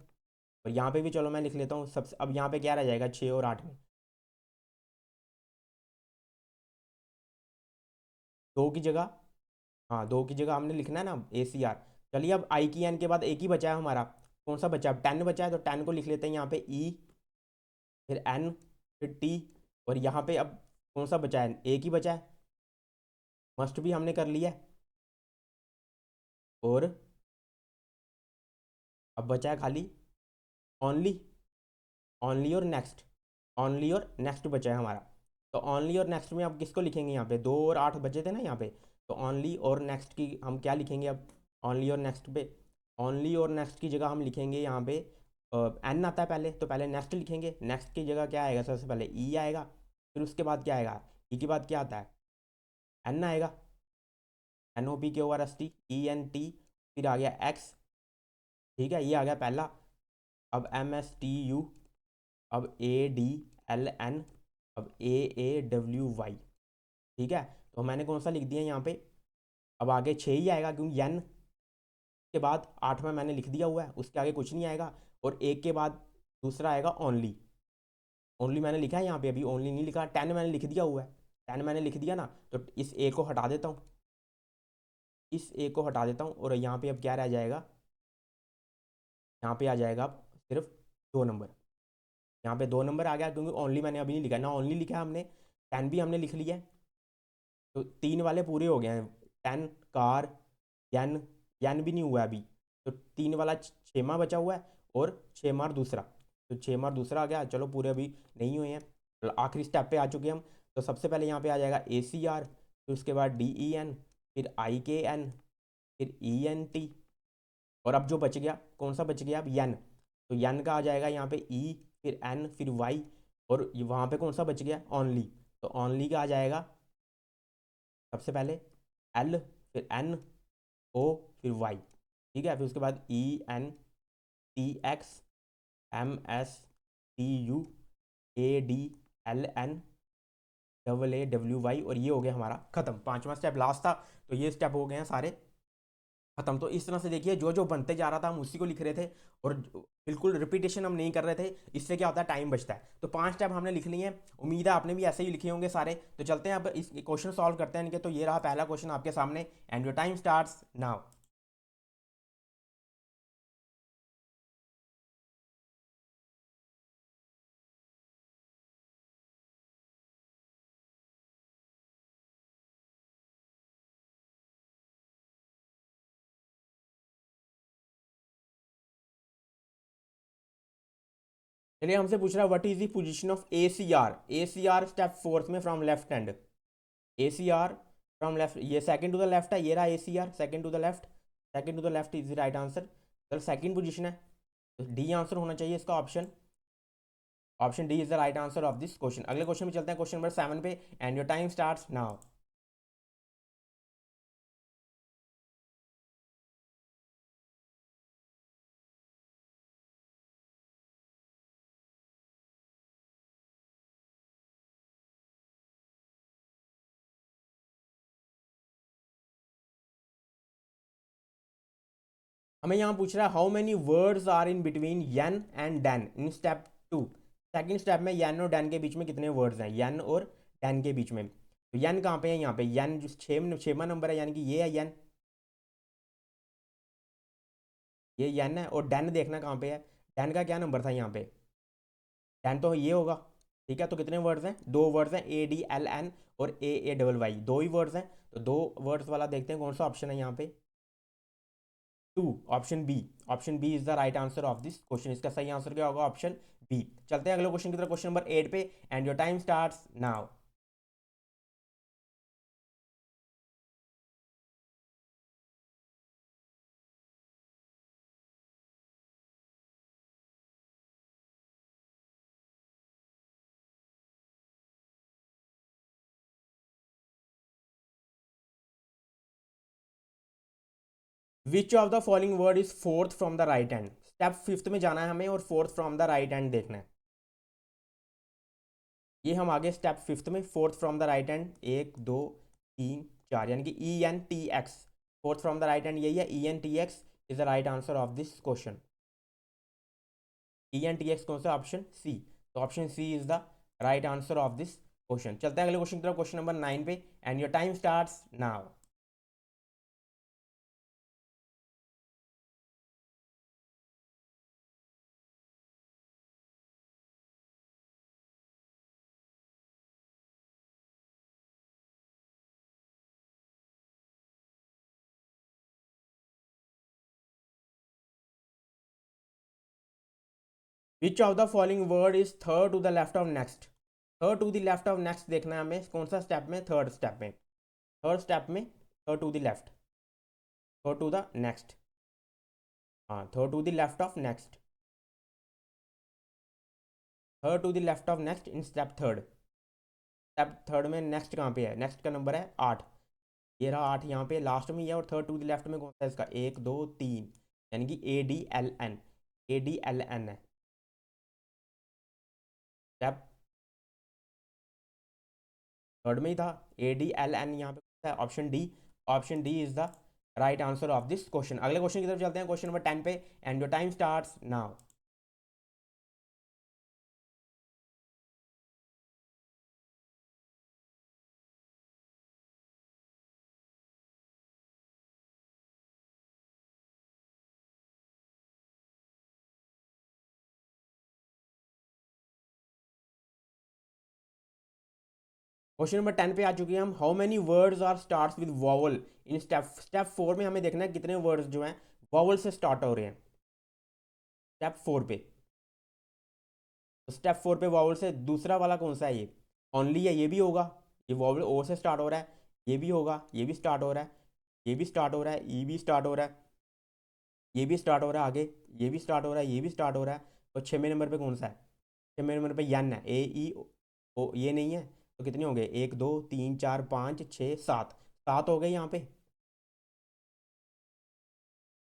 और यहाँ पे भी चलो मैं लिख लेता हूँ सबसे। अब यहाँ पे क्या रह जाएगा, 6 और 8 में, 2 की जगह, हाँ 2 की जगह हमने लिखना है ना ए सी आर। चलिए, अब आई की एन के बाद एक ही बचा है हमारा, कौन सा बचा है, 10 बचा है, तो 10 को लिख लेते हैं यहाँ पे ई, फिर एन, फिर टी। और यहाँ पे अब कौन सा बचा है, एक ही बचा है, मस्ट भी हमने कर लिया है। और अब बचा है खाली ओनली, ओनली और नेक्स्ट, ओनली और नेक्स्ट बचा है हमारा। तो ओनली और नेक्स्ट में अब किसको लिखेंगे, यहाँ पे 2 और 8 बचे थे ना यहाँ पे। तो ओनली और नेक्स्ट की हम क्या लिखेंगे अब, ओनली और नेक्स्ट पे, ओनली और नेक्स्ट की जगह हम लिखेंगे यहाँ पे, एन आता है पहले, तो पहले नेक्स्ट लिखेंगे। नेक्स्ट की जगह क्या आएगा, सबसे पहले ई आएगा, फिर उसके बाद क्या आएगा, ई के बाद क्या आता है, एन आएगा, N O P Q R S T E N T, फिर आ गया एक्स। ठीक है, ये आ गया पहला। अब एम एस टी यू, अब ए डी एल एन, अब ए ए डब्ल्यू वाई। ठीक है, तो मैंने कौन सा लिख दिया यहाँ पे, अब आगे 6 ही आएगा, क्योंकि एन के बाद 8 में मैंने लिख दिया हुआ है, उसके आगे कुछ नहीं आएगा। और एक के बाद दूसरा आएगा ओनली, ओनली मैंने लिखा है यहाँ पे, अभी ओनली नहीं लिखा, 10 मैंने लिख दिया हुआ है। 10 मैंने लिख दिया ना, तो इस ए को हटा देता हूँ, इस ए को हटा देता हूँ, और यहाँ पे अब क्या रह जाएगा, यहाँ पे आ जाएगा अब सिर्फ 2 नंबर। यहाँ पे 2 नंबर आ गया, क्योंकि ओनली मैंने अभी नहीं लिखा ना, ओनली लिखा है हमने, 10 भी हमने लिख लिया है। तो 3 वाले पूरे हो गए हैं, 10 कार, यन, यन भी नहीं हुआ है अभी। तो 3 वाला 6वां बचा हुआ है, और 6वां दूसरा, तो 6वां दूसरा आ गया। चलो पूरे अभी नहीं हुए हैं, तो आखिरी स्टेप पे आ चुके हैं हम। तो सबसे पहले यहाँ पे आ जाएगा ए सी आर, फिर उसके बाद डी ई एन, फिर आई के एन, फिर ई एन टी। और अब जो बच गया, कौन सा बच गया अब, यन। तो यन का आ जाएगा यहाँ पे ई, फिर एन, फिर वाई। और वहाँ पे कौन सा बच गया, ओनली। तो ओनली का आ जाएगा सबसे पहले एल, फिर एन ओ, फिर वाई। ठीक है, फिर उसके बाद E N T X, M S T U, A D L N, double A W Y. और ये हो गया हमारा खत्म, 5वां स्टेप लास्ट था। तो ये स्टेप हो गए हैं सारे खत्म। तो इस तरह से देखिए, जो जो बनते जा रहा था हम उसी को लिख रहे थे, और बिल्कुल रिपीटेशन हम नहीं कर रहे थे। इससे क्या होता है, टाइम बचता है। तो 5 स्टेप हमने लिख लिए हैं, उम्मीद है आपने भी ऐसे ही लिखे होंगे सारे। तो चलते हैं अब इस क्वेश्चन सॉल्व करते हैं इनके। तो ये रहा पहला क्वेश्चन आपके सामने, and your time starts now. चलिए हमसे पूछ रहा है what is the position of A C R step fourth में from left hand. A C R from left, ये सेकंड टू द लेफ्ट है, ये रहा A C R second to the left, second to the left is the right answer. चलो second position है तो D answer होना चाहिए इसका, option option D is the right answer of this question. अगले क्वेश्चन में चलते हैं, क्वेश्चन नंबर 7 पे, and your time starts now. हमें यहाँ पूछ रहा है how many words are in between yan and dan in step 2। Second step में यन और डैन के बीच में कितने वर्ड्स हैं, यन और डैन के बीच में। तो यन कहाँ पे है, यहाँ पे यन जो छेवा नंबर है, यानी कि ये है यन, ये यन है। और डैन देखना कहाँ पे है, डैन का क्या नंबर था यहाँ पे, डैन तो ये होगा। ठीक है, तो कितने वर्ड्स हैं, दो वर्ड्स हैं, ए डी एल एन और ए डबल वाई, दो ही वर्ड्स हैं। तो दो वर्ड्स वाला देखते हैं कौन सा ऑप्शन है यहाँ पे, two, option B. Option B is the right answer of this question. इसका सही आंसर क्या होगा, ऑप्शन बी। चलते हैं अगले क्वेश्चन की तरफ, क्वेश्चन नंबर 8 पे, and your time starts now. Which of the following word is fourth from the right hand. Step fifth में जाना है हमें और fourth from the right hand देखना है। ये हम आगे स्टेप फिफ्थ में, fourth from the right hand, एक दो तीन चार, यानी कि E N T X, fourth from the right hand यही है, E N T X is the right answer of this question. E N T X कौन सा, ऑप्शन सी। तो option C is the right answer of this question. चलते हैं अगले question की तरफ, क्वेश्चन नंबर 9 पे, and your time starts now. Which of the following word is third to the left of next. Third to the left of next देखना है हमें, कौन सा स्टेप में, थर्ड स्टेप में, थर्ड स्टेप में, third to the left, third to the next, हाँ third to the left of next, third to the left of next in step third. Step third में नेक्स्ट कहाँ पे है, next का number है 8, ये रहा 8 यहाँ पे लास्ट में ही है। और थर्ड टू द लेफ्ट में कौन सा है इसका, एक दो तीन, यानी कि A D L N, A D L N है स्टेप थर्ड में ही था, ए डी एल एन यहाँ पे है, option D. Option D is the right answer of this question. अगले क्वेश्चन की तरफ चलते हैं, क्वेश्चन नंबर 10 पे, and your time starts now. Question number 10 पे आ चुके हैं हम, how many words are starts with vowel in step 4 में हमें देखना है कितने वर्ड्स जो हैं वॉवल से स्टार्ट हो रहे हैं स्टेप 4 पे। तो स्टेप 4 पे वॉवल से दूसरा वाला कौन सा है, ये ओनली है, ये भी होगा, ये वॉवल ओ से स्टार्ट हो रहा है, ये भी होगा, ये भी स्टार्ट हो रहा है, ये भी स्टार्ट हो रहा है, ई भी स्टार्ट हो रहा है, ये भी स्टार्ट हो रहा है, आगे ये भी स्टार्ट हो रहा है, ये भी स्टार्ट हो रहा है। और 6वें नंबर पे कौन सा है, 6वें नंबर पे यन है, ए ई ओ, ये नहीं है। तो कितने हो गए, एक दो तीन चार पाँच छः सात, सात हो गए यहाँ पे।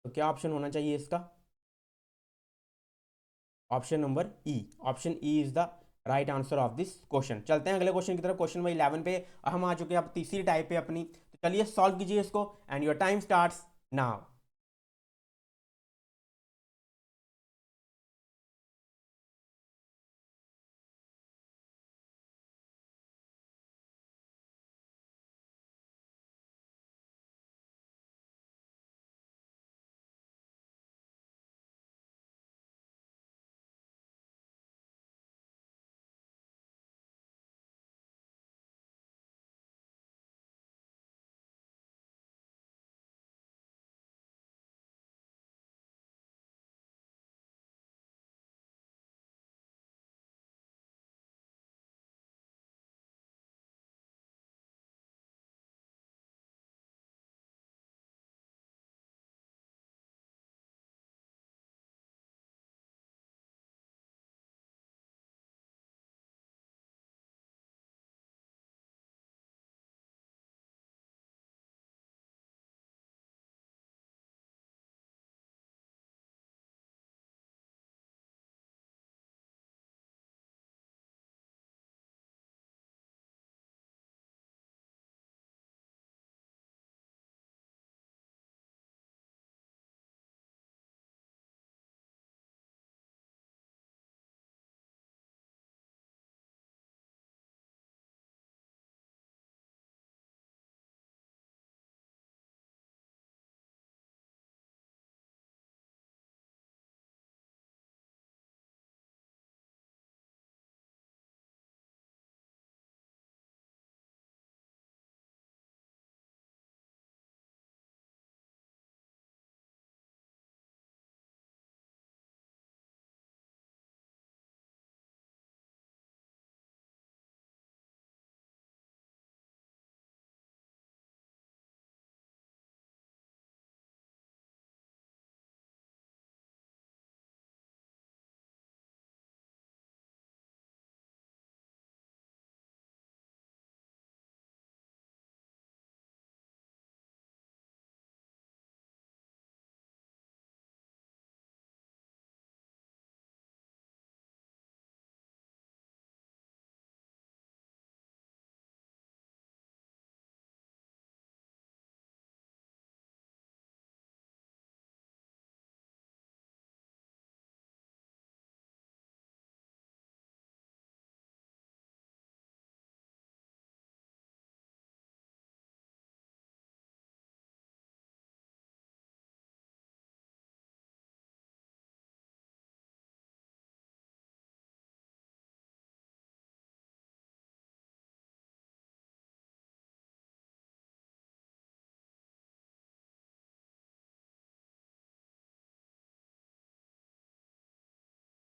तो क्या ऑप्शन होना चाहिए इसका, option number E. Option E is the right answer of this question. चलते हैं अगले क्वेश्चन की तरफ, क्वेश्चन नंबर 11 पे हम आ चुके हैं अब तीसरी टाइप पे अपनी। तो चलिए सॉल्व कीजिए इसको, and your time starts now.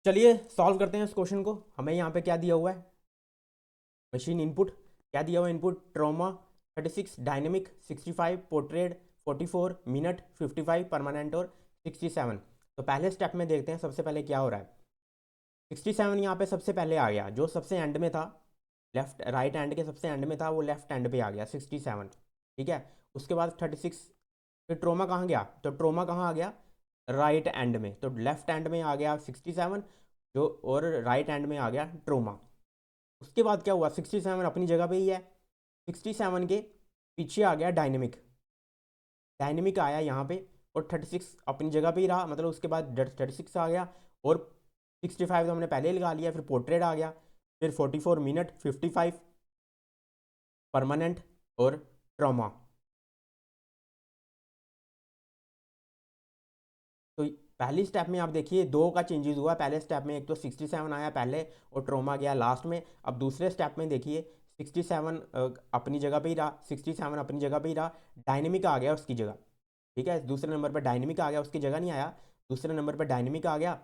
चलिए सॉल्व करते हैं इस क्वेश्चन को। हमें यहाँ पे क्या दिया हुआ है, मशीन इनपुट क्या दिया हुआ है, input trauma 36, dynamic 65, portrait 44, minute 55, permanent और 67। तो पहले स्टेप में देखते हैं सबसे पहले क्या हो रहा है। 67 यहाँ पे सबसे पहले आ गया, जो सबसे एंड में था, लेफ्ट राइट हैंड के सबसे एंड में था, वो लेफ्ट हैंड पे आ गया 67। ठीक है, उसके बाद 36, फिर ट्रोमा कहाँ गया, तो ट्रोमा कहाँ आ गया, राइट एंड में, तो लेफ्ट हैंड में आ गया 67 जो, और राइट हैंड में आ गया ट्रोमा। उसके बाद क्या हुआ, 67 अपनी जगह पे ही है, 67 के पीछे आ गया डायनेमिक, डायनेमिक आया यहाँ पे, और 36 अपनी जगह पे ही रहा, मतलब उसके बाद 36 आ गया, और 65 तो हमने पहले ही लगा लिया, फिर पोर्ट्रेट आ गया, फिर 44 मिनट, 55 परमानेंट और ट्रॉमा। तो पहली स्टेप में आप देखिए दो का चेंजेस हुआ, पहले स्टेप में एक तो 67 आया पहले और ट्रोमा गया लास्ट में। अब दूसरे स्टेप में देखिए 67 अपनी जगह पे ही रहा, 67 अपनी जगह पे ही रहा, डायनेमिक आ गया उसकी जगह। ठीक है, दूसरे नंबर पर डायनेमिक आ गया, उसकी जगह नहीं आया, दूसरे नंबर पर डायनेमिक आ गया।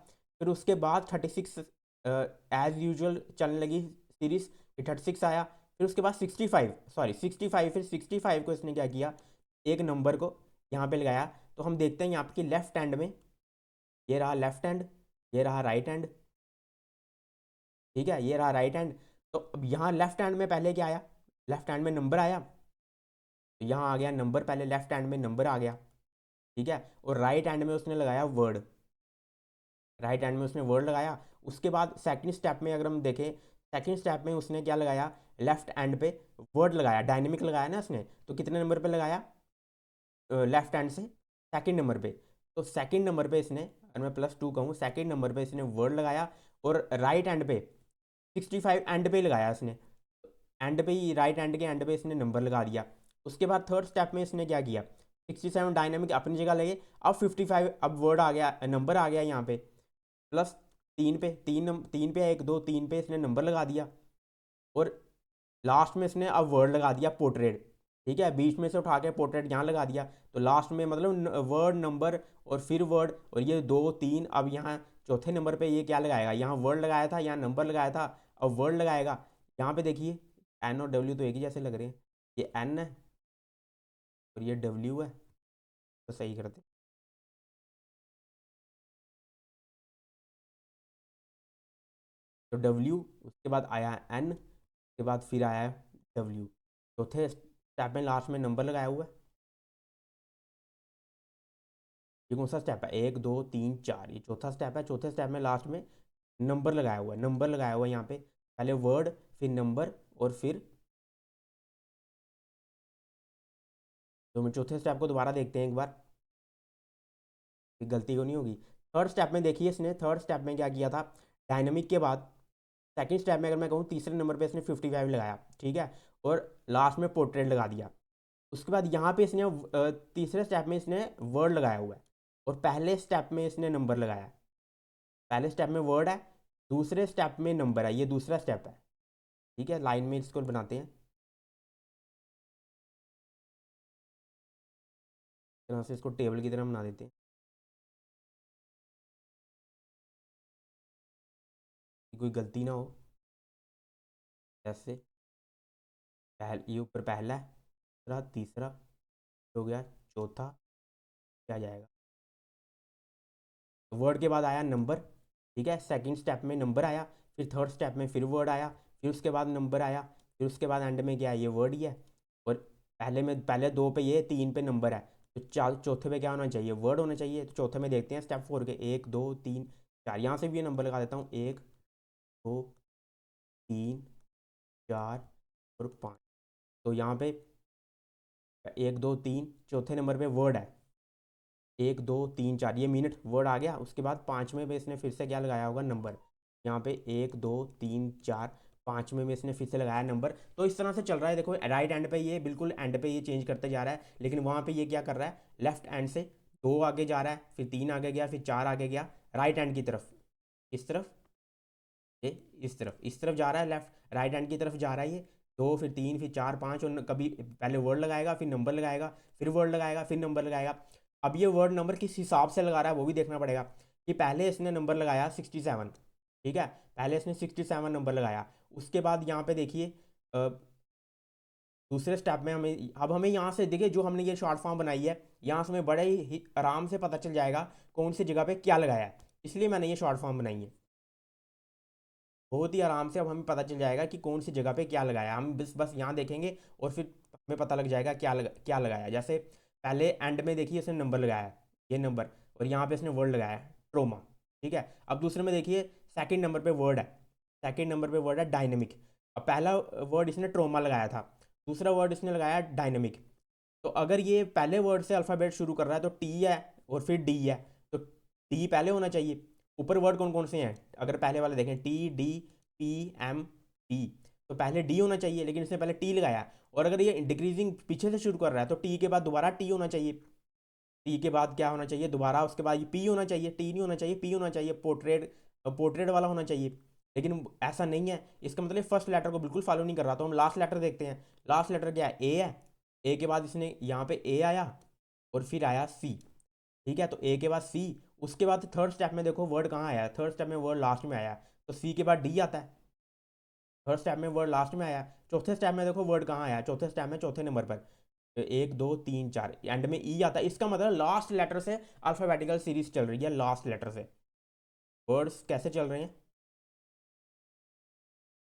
फिर उसके बाद 36 एज यूजुअल चलने लगी सीरीज, फिर 36 आया, फिर उसके बाद 65, फिर 65 को इसने क्या किया, एक नंबर को यहाँ पे लगाया। तो हम देखते हैं यहाँ पे कि लेफ्ट हैंड में ये रहा लेफ्ट हैंड, ये रहा राइट हैंड। ठीक है, ये रहा राइट हैंड। तो अब यहाँ लेफ्ट हैंड में पहले क्या आया, लेफ्ट हैंड में नंबर आया, तो यहाँ आ गया नंबर, पहले लेफ्ट हैंड में नंबर आ गया। ठीक है, और राइट हैंड में उसने लगाया वर्ड, राइट हैंड में उसने वर्ड लगाया। उसके बाद सेकंड स्टेप में अगर हम देखें, सेकंड स्टेप में उसने क्या लगाया, लेफ्ट हैंड पे वर्ड लगाया, डायनेमिक लगाया ना उसने, तो कितने नंबर पे लगाया, लेफ्ट हैंड से सेकंड नंबर पे। तो सेकंड नंबर पे इसने, अगर मैं +2 कहूँ, सेकंड नंबर पे इसने वर्ड लगाया, और राइट हैंड पे 65 एंड पे लगाया इसने, एंड पे ही, राइट हैंड के एंड पे इसने नंबर लगा दिया। उसके बाद थर्ड स्टेप में इसने क्या किया, 67 डायनेमिक अपनी जगह लगे, अब 55 अब वर्ड आ गया, नंबर आ गया यहाँ पे, प्लस 3 पे, तीन पे 1 2 3 पे इसने नंबर लगा दिया, और लास्ट में इसने अब वर्ड लगा दिया पोर्ट्रेट। ठीक है, बीच में से उठा के पोर्ट्रेट यहाँ लगा दिया, तो लास्ट में मतलब वर्ड नंबर और फिर वर्ड, और ये 2 3, अब यहाँ चौथे नंबर पे ये क्या लगाएगा, यहाँ वर्ड लगाया था, यहाँ नंबर लगाया था, अब वर्ड लगाएगा। यहाँ पे देखिए एन और डब्ल्यू तो एक ही जैसे लग रहे हैं, ये एन है और ये डब्ल्यू है, तो सही करते। तो डब्ल्यू, उसके बाद आया एन, उसके बाद फिर आया डब्ल्यू, चौथे स्टेप में लास्ट में नंबर लगाया हुआ है। ये कौन सा स्टेप है, 1 2 3 4, ये चौथा स्टेप है, चौथे स्टेप में लास्ट में नंबर लगाया हुआ है, नंबर लगाया हुआ है यहाँ पे, पहले वर्ड फिर नंबर और फिर। तो मैं चौथे स्टेप को दोबारा देखते हैं एक बार, गलती को नहीं होगी। थर्ड स्टेप में देखिए इसने, थर्ड स्टेप में क्या किया था, डायनेमिक के बाद सेकंड स्टेप में अगर मैं कहूँ तीसरे नंबर पे इसने 55 लगाया। ठीक है, और लास्ट में पोर्ट्रेट लगा दिया। उसके बाद यहाँ पे इसने तीसरे स्टेप में इसने वर्ड लगाया हुआ है, और पहले स्टेप में इसने नंबर लगाया है। पहले स्टेप में वर्ड है, दूसरे स्टेप में नंबर है, ये दूसरा स्टेप है। ठीक है, लाइन में इसको बनाते हैं, इस तरह से इसको टेबल की तरह बना देते हैं, कि कोई गलती ना हो। जैसे ये ऊपर पहला है, दूसरा तीसरा हो गया, चौथा क्या जाएगा, वर्ड के बाद आया नंबर। ठीक है, सेकंड स्टेप में नंबर आया, फिर थर्ड स्टेप में फिर वर्ड आया, फिर उसके बाद नंबर आया, फिर उसके बाद एंड में क्या है, ये वर्ड ही है। और पहले में, पहले 2 पे ये, 3 पे नंबर है, तो चौथे पे क्या होना चाहिए, वर्ड होना चाहिए। तो चौथे में देखते हैं स्टेप 4 के, 1 2 3 4, यहाँ से भी ये नंबर लगा देता हूँ, 1 2 3 4 और 5। तो यहाँ पे 1 2 3, चौथे नंबर पे वर्ड है, 1 2 3 4, ये मिनट वर्ड आ गया। उसके बाद पाँचवें में इसने फिर से क्या लगाया होगा, नंबर, यहाँ पे 1 2 3 4, पाँचवें में इसने फिर से लगाया नंबर। तो इस तरह से चल रहा है, देखो राइट एंड पे ये बिल्कुल एंड पे ये चेंज करते जा रहा है, लेकिन वहाँ पे ये क्या कर रहा है, लेफ्ट एंड से 2 आगे जा रहा है, फिर 3 आगे गया, फिर 4 आगे गया, राइट हैंड की तरफ, इस तरफ, ये इस तरफ जा रहा है, लेफ्ट राइट हैंड की तरफ जा रहा है ये। 2 फिर 3 फिर 4 5, और कभी पहले वर्ड लगाएगा, फिर नंबर लगाएगा, फिर वर्ड लगाएगा, फिर नंबर लगाएगा। अब ये वर्ड नंबर किस हिसाब से लगा रहा है वो भी देखना पड़ेगा, कि पहले इसने नंबर लगाया 67, ठीक है, पहले इसने 67 नंबर लगाया। उसके बाद यहाँ पे देखिए दूसरे स्टेप में हमें यहाँ से देखिए जो हमने ये शॉर्ट फॉर्म बनाई है, यहाँ से हमें बड़े ही आराम से पता चल जाएगा कौन सी जगह पे क्या लगाया है, इसलिए मैंने ये शॉर्ट फॉर्म बनाई है। बहुत ही आराम से अब हमें पता चल जाएगा कि कौन सी जगह पे क्या लगाया। हम बस यहाँ देखेंगे और फिर हमें पता लग जाएगा क्या लगाया। जैसे पहले एंड में देखिए इसने नंबर लगाया है, ये नंबर, और यहाँ पे इसने वर्ड लगाया है ट्रोमा। ठीक है, अब दूसरे में देखिए सेकंड नंबर पे वर्ड है, सेकंड नंबर पे वर्ड है डायनेमिक। अब पहला वर्ड इसने ट्रोमा लगाया था, दूसरा वर्ड इसने लगाया डायनेमिक। तो अगर ये पहले वर्ड से अल्फ़ाबेट शुरू कर रहा है तो टी है और फिर डी है, तो डी पहले होना चाहिए। ऊपर वर्ड कौन कौन से हैं, अगर पहले वाले देखें T D P M D, तो पहले डी होना चाहिए, लेकिन इसने पहले टी लगाया। और अगर ये डिक्रीजिंग पीछे से शुरू कर रहा है तो टी के बाद दोबारा टी होना चाहिए, टी के बाद क्या होना चाहिए दोबारा, उसके बाद ये पी होना चाहिए, टी नहीं होना चाहिए, पी होना चाहिए, पोर्ट्रेट पोर्ट्रेट वाला होना चाहिए। लेकिन ऐसा नहीं है, इसका मतलब फर्स्ट लेटर को बिल्कुल फॉलो नहीं कर रहा। तो हम लास्ट लेटर देखते हैं, लास्ट लेटर क्या है, ए है। ए के बाद इसने यहाँ पे ए आया और फिर आया सी। ठीक है, तो ए के बाद सी, उसके बाद थर्ड स्टेप में देखो वर्ड कहाँ आया है, थर्ड स्टेप में वर्ड लास्ट में आया, तो सी के बाद डी आता है, थर्ड स्टेप में वर्ड लास्ट में आया। चौथे स्टेप में देखो वर्ड कहाँ आया, चौथे स्टेप में चौथे नंबर पर, तो 1 2 3 4 एंड में ई आता है। इसका मतलब लास्ट लेटर से अल्फाबेटिकल सीरीज चल रही है, लास्ट लेटर से वर्ड्स कैसे चल रहे हैं,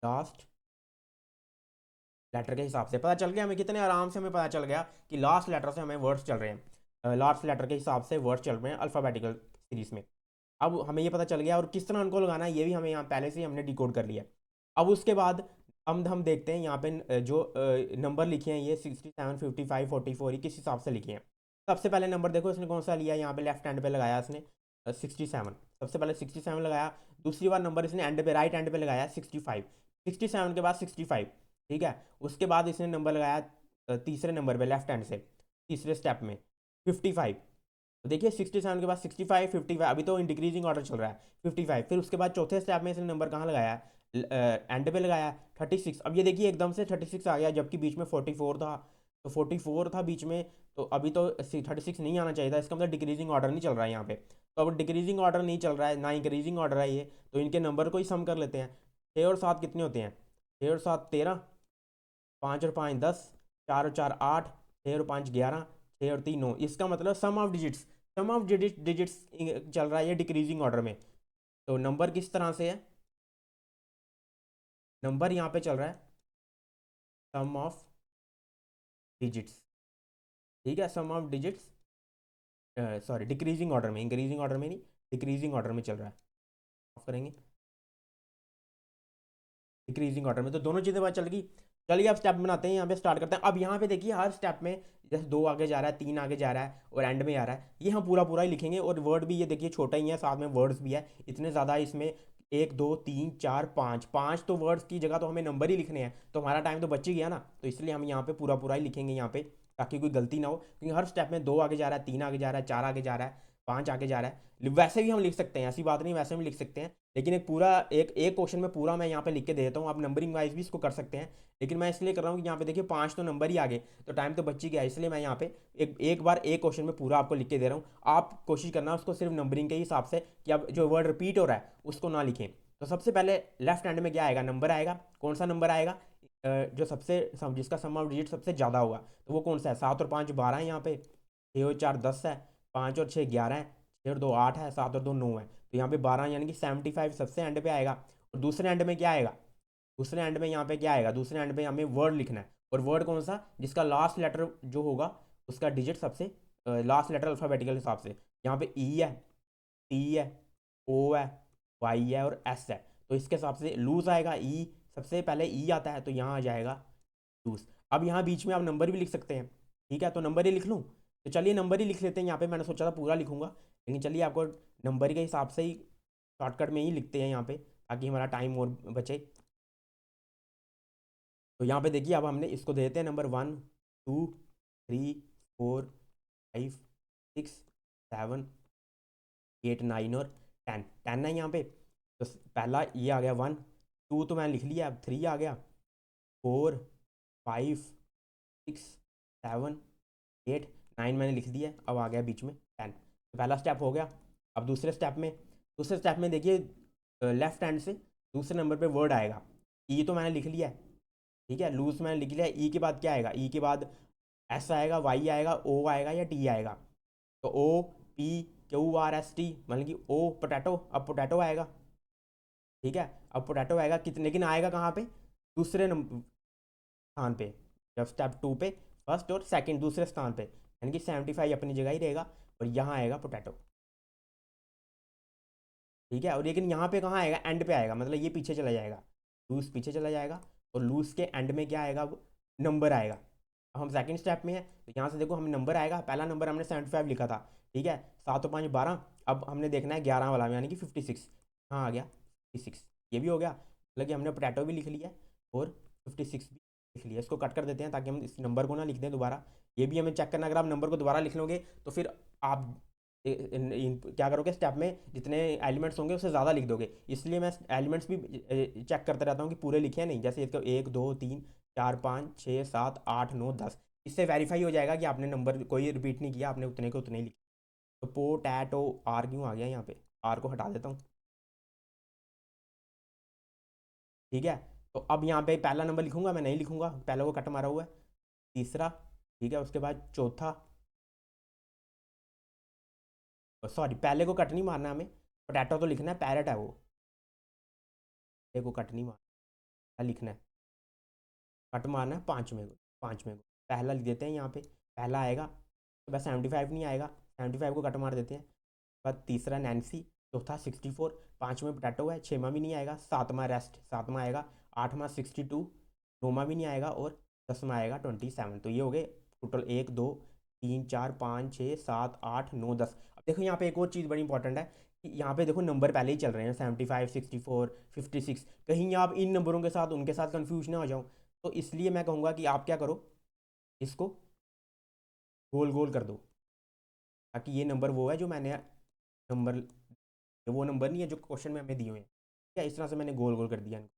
लास्ट लेटर के हिसाब से पता चल गया हमें, कितने आराम से हमें पता चल गया कि लास्ट लेटर से हमें वर्ड्स चल रहे हैं, लास्ट लेटर के हिसाब से वर्ड्स चल रहे हैं अल्फ़ाबेटिकल सीरीज में। अब हमें ये पता चल गया, और किस तरह उनको लगाना है ये भी हमें यहाँ पहले से ही हमने डिकोड कर लिया। अब उसके बाद हम देखते हैं यहाँ पे जो नंबर लिखे हैं ये 67 55 44 ये किस हिसाब से लिखे हैं। सबसे पहले नंबर देखो इसने कौन सा लिया, यहाँ पे लेफ्ट हैंड पे लगाया इसने 67, सबसे पहले 67 लगाया। दूसरी बार नंबर इसने एंड पे राइट हैंड पे लगाया 65, 67 के बाद 65। ठीक है, उसके बाद इसने नंबर लगाया तीसरे नंबर पे लेफ्ट हैंड से तीसरे स्टेप में 55। तो देखिए 67 के बाद 65 55, अभी तो डिक्रीजिंग ऑर्डर चल रहा है 55। फिर उसके बाद चौथे स्टेप में इसने नंबर कहाँ लगाया, एंड पे लगाया 36। अब ये देखिए एकदम से 36 आ गया, जबकि बीच में 44 था, तो 44 था बीच में, तो अभी तो 36 नहीं आना चाहिए था। इसका मतलब डिक्रीजिंग ऑर्डर नहीं चल रहा है यहाँ पे। तो अब डिक्रीजिंग ऑर्डर नहीं चल रहा है ना इंक्रीजिंग ऑर्डर है ये, तो इनके नंबर को ही सम कर लेते हैं। 6 और 7 कितने होते हैं, 6 और 7 13, 5 और 5 10, 4 और 4 8, 6 और 5 11, 6 और 3 9। इसका मतलब सम ऑफ डिजिट्स चल रहा है ये डिक्रीजिंग ऑर्डर में। तो नंबर किस तरह से है, नंबर यहाँ पे चल रहा है सम ऑफ डिजिट्स। ठीक है, sum of digits sorry decreasing order में, इंक्रीजिंग ऑर्डर में नहीं, डिक्रीजिंग ऑर्डर में चल रहा है। ऑफ करेंगे डिक्रीजिंग ऑर्डर में, तो दोनों चीज़ें पता चल गई। चलिए अब स्टेप बनाते हैं, यहाँ पे स्टार्ट करते हैं। अब यहाँ पे देखिए हर स्टेप में जैसे 2 आगे जा रहा है, 3 आगे जा रहा है और एंड में आ रहा है, ये हम पूरा पूरा ही लिखेंगे। और वर्ड भी ये देखिए छोटा ही है, साथ में वर्ड्स भी है, इतने ज़्यादा इसमें 1 2 3 4 5 5 तो वर्ड्स की जगह तो हमें नंबर ही लिखने हैं, तो हमारा टाइम तो बच ही गया ना। तो इसलिए हम यहाँ पे पूरा पूरा ही लिखेंगे यहाँ पे, ताकि कोई गलती ना हो, क्योंकि हर स्टेप में 2 आगे जा रहा है, 3 आगे जा रहा है, 4 आगे जा रहा है, 5 आगे जा रहा है। वैसे भी हम लिख सकते हैं, ऐसी बात नहीं, वैसे भी लिख सकते हैं, लेकिन एक पूरा एक क्वेश्चन में पूरा मैं यहाँ पे लिख के दे देता हूँ। आप नंबरिंग वाइज भी इसको कर सकते हैं, लेकिन मैं इसलिए कर रहा हूँ कि यहाँ पे देखिए 5 तो नंबर ही आ गए, तो टाइम तो बच ही गया, इसलिए मैं यहाँ पे एक बार एक क्वेश्चन में पूरा आपको लिख के दे रहा हूँ। आप कोशिश करना उसको सिर्फ नंबरिंग के हिसाब से, कि अब जो वर्ड रिपीट हो रहा है उसको ना लिखें। तो सबसे पहले लेफ्ट हैंड में क्या आएगा, नंबर आएगा। कौन सा नंबर आएगा, जो जिसका सम ऑफ डिजिट सबसे ज़्यादा होगा, तो वो कौन सा है, 7 और 5 12 है यहाँ पे, 6 और 4 10 है, 5 और 6 11 है, 6 और 2 8 है, 7 और 2 9 है, तो यहाँ पे 12 यानी कि 75 सबसे एंड पे आएगा। और दूसरे एंड में क्या आएगा, दूसरे एंड में यहाँ पे क्या आएगा, दूसरे एंड में हमें वर्ड लिखना है। और वर्ड कौन सा, जिसका लास्ट लेटर जो होगा उसका डिजिट सबसे लास्ट लेटर अल्फ़ाबेटिकल हिसाब से, यहाँ पे ई है, टी है, ओ है, वाई है और एस है, तो इसके हिसाब से लूज आएगा। ई सबसे पहले ई आता है, तो यहाँ आ जाएगा लूज। अब यहाँ बीच में आप नंबर भी लिख सकते हैं, ठीक है, तो नंबर ही लिख लूँ, तो चलिए नंबर ही लिख लेते हैं। यहाँ पे मैंने सोचा था पूरा लिखूंगा, लेकिन चलिए आपको नंबर के हिसाब से ही शॉर्टकट में ही लिखते हैं यहाँ पे, ताकि हमारा टाइम और बचे। तो यहाँ पे देखिए अब हमने इसको दे देते हैं नंबर 1 2 3 4 5 6 7 8 9 और 10, 10 है यहाँ पे। तो पहला ये आ गया 1, 2 तो मैंने लिख लिया, अब 3 आ गया, 4 5 6 7 8 9 मैंने लिख दिया, अब आ गया बीच में 10। तो पहला स्टेप हो गया। अब दूसरे स्टेप में देखिए लेफ्ट हैंड से दूसरे नंबर पे वर्ड आएगा। ई तो मैंने लिख लिया है, ठीक है, लूज मैंने लिख लिया है। ई के बाद क्या आएगा? ई के बाद एस आएगा, वाई आएगा, ओ आएगा या टी आएगा। तो O P Q R S T, मतलब कि ओ पोटैटो, अब पोटैटो आएगा, ठीक है। अब पोटैटो आएगा कितने, लेकिन आएगा कहाँ पे? दूसरे नंबर स्थान पे। जब स्टेप 2 पे फर्स्ट और सेकंड दूसरे स्थान पे, यानी कि 75 अपनी जगह ही रहेगा और यहाँ आएगा पोटैटो, ठीक है। और लेकिन यहाँ पे कहाँ आएगा? एंड पे आएगा, मतलब ये पीछे चला जाएगा, लूज पीछे चला जाएगा और लूज के एंड में क्या आएगा? अब नंबर आएगा। अब हम सेकंड स्टेप में है, तो यहाँ से देखो हमें नंबर आएगा। पहला नंबर हमने 75 लिखा था, ठीक है, 7 और 5 12। अब हमने देखना है 11 वाला में, यानी कि 56 हाँ आ गया 56, ये भी हो गया। मतलब कि हमने पोटैटो भी लिख लिया और 56 भी लिख लिया। इसको कट कर देते हैं ताकि हम इस नंबर को ना लिख दें दोबारा। ये भी हमें चेक करना, अगर आप नंबर को दोबारा लिख लोगे तो फिर आप क्या करोगे? स्टेप में जितने एलिमेंट्स होंगे उससे ज़्यादा लिख दोगे। इसलिए मैं एलिमेंट्स भी चेक करते रहता हूँ कि पूरे लिखे हैं नहीं। जैसे इसको 1 2 3 4 5 6 7 8 9 10, इससे वेरीफाई हो जाएगा कि आपने नंबर कोई रिपीट नहीं किया, आपने उतने के उतने ही लिखे। तो पोटैटो, आर क्यों आ गया यहाँ पे? आर को हटा देता हूँ, ठीक है। तो अब यहाँ पे पहला नंबर लिखूंगा, मैं नहीं लिखूंगा, पहले को कट मारा हुआ है। तीसरा, ठीक है, उसके बाद चौथा, सॉरी पहले को कट नहीं मारना हमें, पोटैटो तो लिखना है, पैरेट है वो, पहले को कट नहीं मारना, लिखना है, कट मारना है पाँचवें को, पाँचवें को पहला लिख देते हैं यहाँ पे। पहला आएगा तो बस 75 नहीं आएगा, 75 को कट मार देते हैं। बाद तीसरा नैन्सी, चौथा 64, पाँचवें पोटैटो है, छठवां भी नहीं आएगा, सातवां रेस्ट, सातवां आएगा, आठवां 62, नौवां भी नहीं आएगा और 10वां आएगा 27। तो ये हो गए टोटल 1 2 3 4 5 6 7 8 9 10। अब देखो यहाँ पे एक और चीज़ बड़ी इंपॉर्टेंट है कि यहाँ पे देखो नंबर पहले ही चल रहे हैं 75 64 56, कहीं आप इन नंबरों के साथ उनके साथ कन्फ्यूज ना हो जाओ। तो इसलिए मैं कहूँगा कि आप क्या करो, इसको गोल गोल कर दो, ताकि ये नंबर वो है जो मैंने नंबर, वो नंबर नहीं है जो क्वेश्चन में हमें दिए हुए हैं, क्या इस तरह से मैंने गोल गोल कर दिया इनको।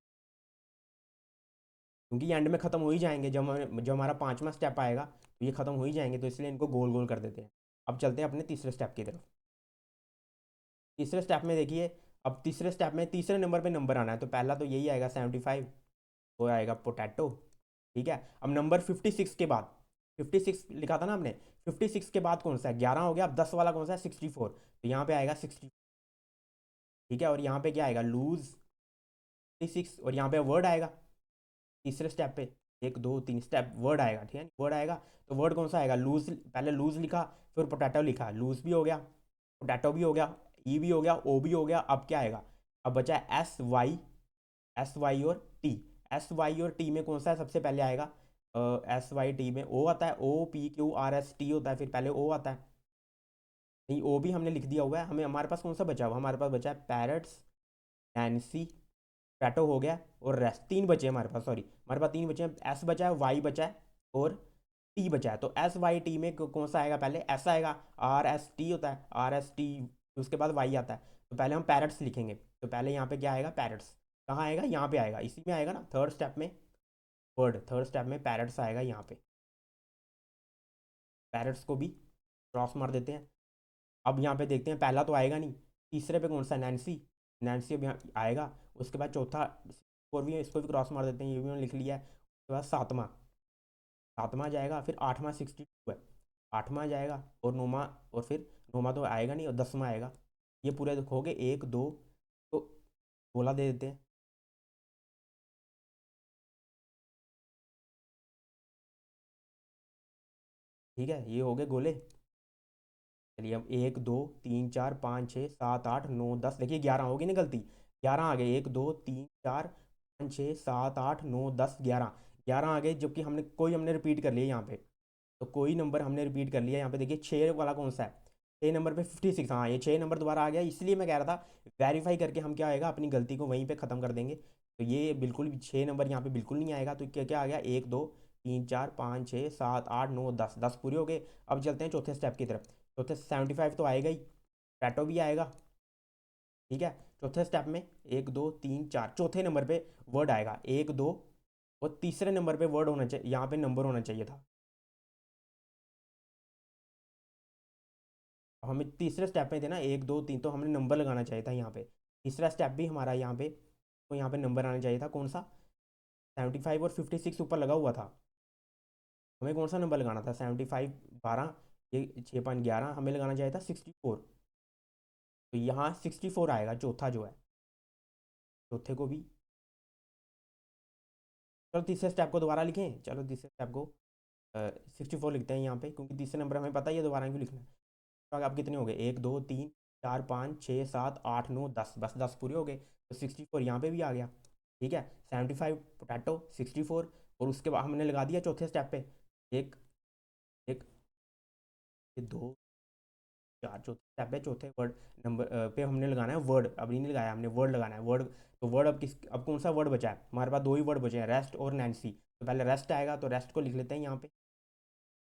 क्योंकि एंड में ख़त्म हो ही जाएंगे, जब हमारा पाँचवा स्टेप आएगा तो ये ख़त्म हो ही जाएंगे, तो इसलिए इनको गोल गोल कर देते हैं। अब चलते हैं अपने तीसरे स्टेप की तरफ। तीसरे स्टेप में देखिए, अब तीसरे स्टेप में तीसरे नंबर पे नंबर आना है, तो पहला तो यही आएगा 75, वो आएगा पोटैटो, ठीक है। अब नंबर 56 के बाद, 56 लिखा था ना हमने, 56 के बाद कौन सा है? 11 हो गया। अब 10 वाला कौन सा है? 64, तो यहाँ पे आएगा 60, ठीक है। और यहाँ पे क्या आएगा? लूज 56, और यहाँ पे वर्ड आएगा तीसरे स्टेप पे, 1 2 3 स्टेप वर्ड आएगा, ठीक है, वर्ड आएगा। तो वर्ड कौन सा आएगा? लूज, पहले लूज लिखा, फिर पोटैटो लिखा, लूज भी हो गया, पोटैटो भी हो गया, ई भी हो गया, ओ भी हो गया। अब क्या आएगा? अब बचा है एस वाई, एस वाई और टी। एस वाई और टी में कौन सा है सबसे पहले आएगा? एस वाई टी में ओ आता है, O P Q R S T होता है, फिर पहले ओ आता है, नहीं ओ भी हमने लिख दिया हुआ है। हमें हमारे पास कौन सा बचा हुआ? हमारे पास बचा है पैरट्स, नैन्सी, टैटो हो गया और रेस्ट, तीन बचे हैं हमारे पास, सॉरी हमारे पास तीन बचे हैं, एस बचा है, वाई बचा है और टी बचा है। तो एस वाई टी में कौन सा आएगा? पहले एस आएगा, आर एस टी होता है, आर एस टी, उसके बाद वाई आता है। तो पहले हम पैरट्स लिखेंगे, तो पहले यहाँ पे क्या आएगा? पैरट्स, कहाँ आएगा? यहाँ पे आएगा, इसी में आएगा ना, थर्ड स्टेप में, वर्ड थर्ड स्टेप में पैरट्स आएगा यहाँ पे। पैरट्स को भी क्रॉस मार देते हैं। अब यहाँ पे देखते हैं, पहला तो आएगा नहीं, तीसरे पे कौन सा? नैन्सी, नैन्सी अब यहाँ आएगा। उसके बाद चौथा और भी है, इसको भी क्रॉस मार देते हैं, ये भी मैंने लिख लिया है। उसके बाद सातवां, सातवां जाएगा, फिर आठवां 62 है, आठवां जाएगा और नौवां, और फिर नौवां तो आएगा नहीं और 10वां आएगा। ये पूरे हो गए 1 2, तो गोला दे देते हैं, ठीक है, ये हो गए गोले। चलिए अब 1 2 3 4 5 6 7 8 9 10, देखिए 11 होगी ना गलती, 11 आ गए, 1 2 3 4 5 6 7 8 9 10 11, 11 आ गए, जबकि हमने कोई हमने रिपीट कर लिया यहाँ पे। तो कोई नंबर हमने रिपीट कर लिया यहाँ पे। देखिए 6 वाला कौन सा है? 6 नंबर पे 56, हाँ ये 6 नंबर दोबारा आ गया, इसलिए मैं कह रहा था वेरीफाई करके हम क्या आएगा, अपनी गलती को वहीं पे ख़त्म कर देंगे। तो ये बिल्कुल भी 6 नंबर यहाँ पे बिल्कुल नहीं आएगा। तो क्या क्या आ गया? 1 2 3 4 5 6 7 8 9 10, 10 पूरे हो गए। अब चलते हैं चौथे स्टेप की तरफ। चौथे 75 तो आएगा ही, टैटो भी आएगा, ठीक है। चौथे स्टेप में 1 2 3 4, चौथे नंबर पे वर्ड आएगा 1 2, और तीसरे नंबर पे वर्ड होना चाहिए, यहाँ पे नंबर होना चाहिए था। हमें तीसरे स्टेप में थे ना 1 2 3, तो हमने नंबर लगाना चाहिए था यहाँ पे। तीसरा स्टेप भी हमारा यहाँ पे, तो यहाँ पे नंबर आना चाहिए था कौन सा, 75 और 56 ऊपर लगा हुआ था, हमें कौन सा नंबर लगाना था, 75 12, ये 6.11, हमें लगाना चाहिए था 64, तो यहाँ 64 आएगा चौथा जो है, चौथे को भी। चलो तीसरे स्टेप को दोबारा लिखें, चलो तीसरे स्टेप को 64 लिखते हैं यहाँ पे, क्योंकि तीसरे नंबर हमें पता ही है दोबारा क्यों लिखना है। तो अब कितने हो गए, 1 2 3 4 5 6 7 8 9 10, बस 10 पूरे हो गए, तो 64 यहाँ पे भी आ गया। ठीक है, 75 पोटैटो 64, और उसके बाद हमने लगा दिया चौथे स्टेप पे, एक एक ये दो चार, चौथे स्टेप पे चौथे वर्ड नंबर पे हमने लगाना है वर्ड, अभी नहीं लगाया हमने, वर्ड लगाना है वर्ड। तो वर्ड अब कौन सा वर्ड बचा है हमारे पास, दो ही वर्ड बचे हैं, रेस्ट और नैन्सी। तो पहले रेस्ट आएगा, तो रेस्ट को लिख लेते हैं यहाँ पे,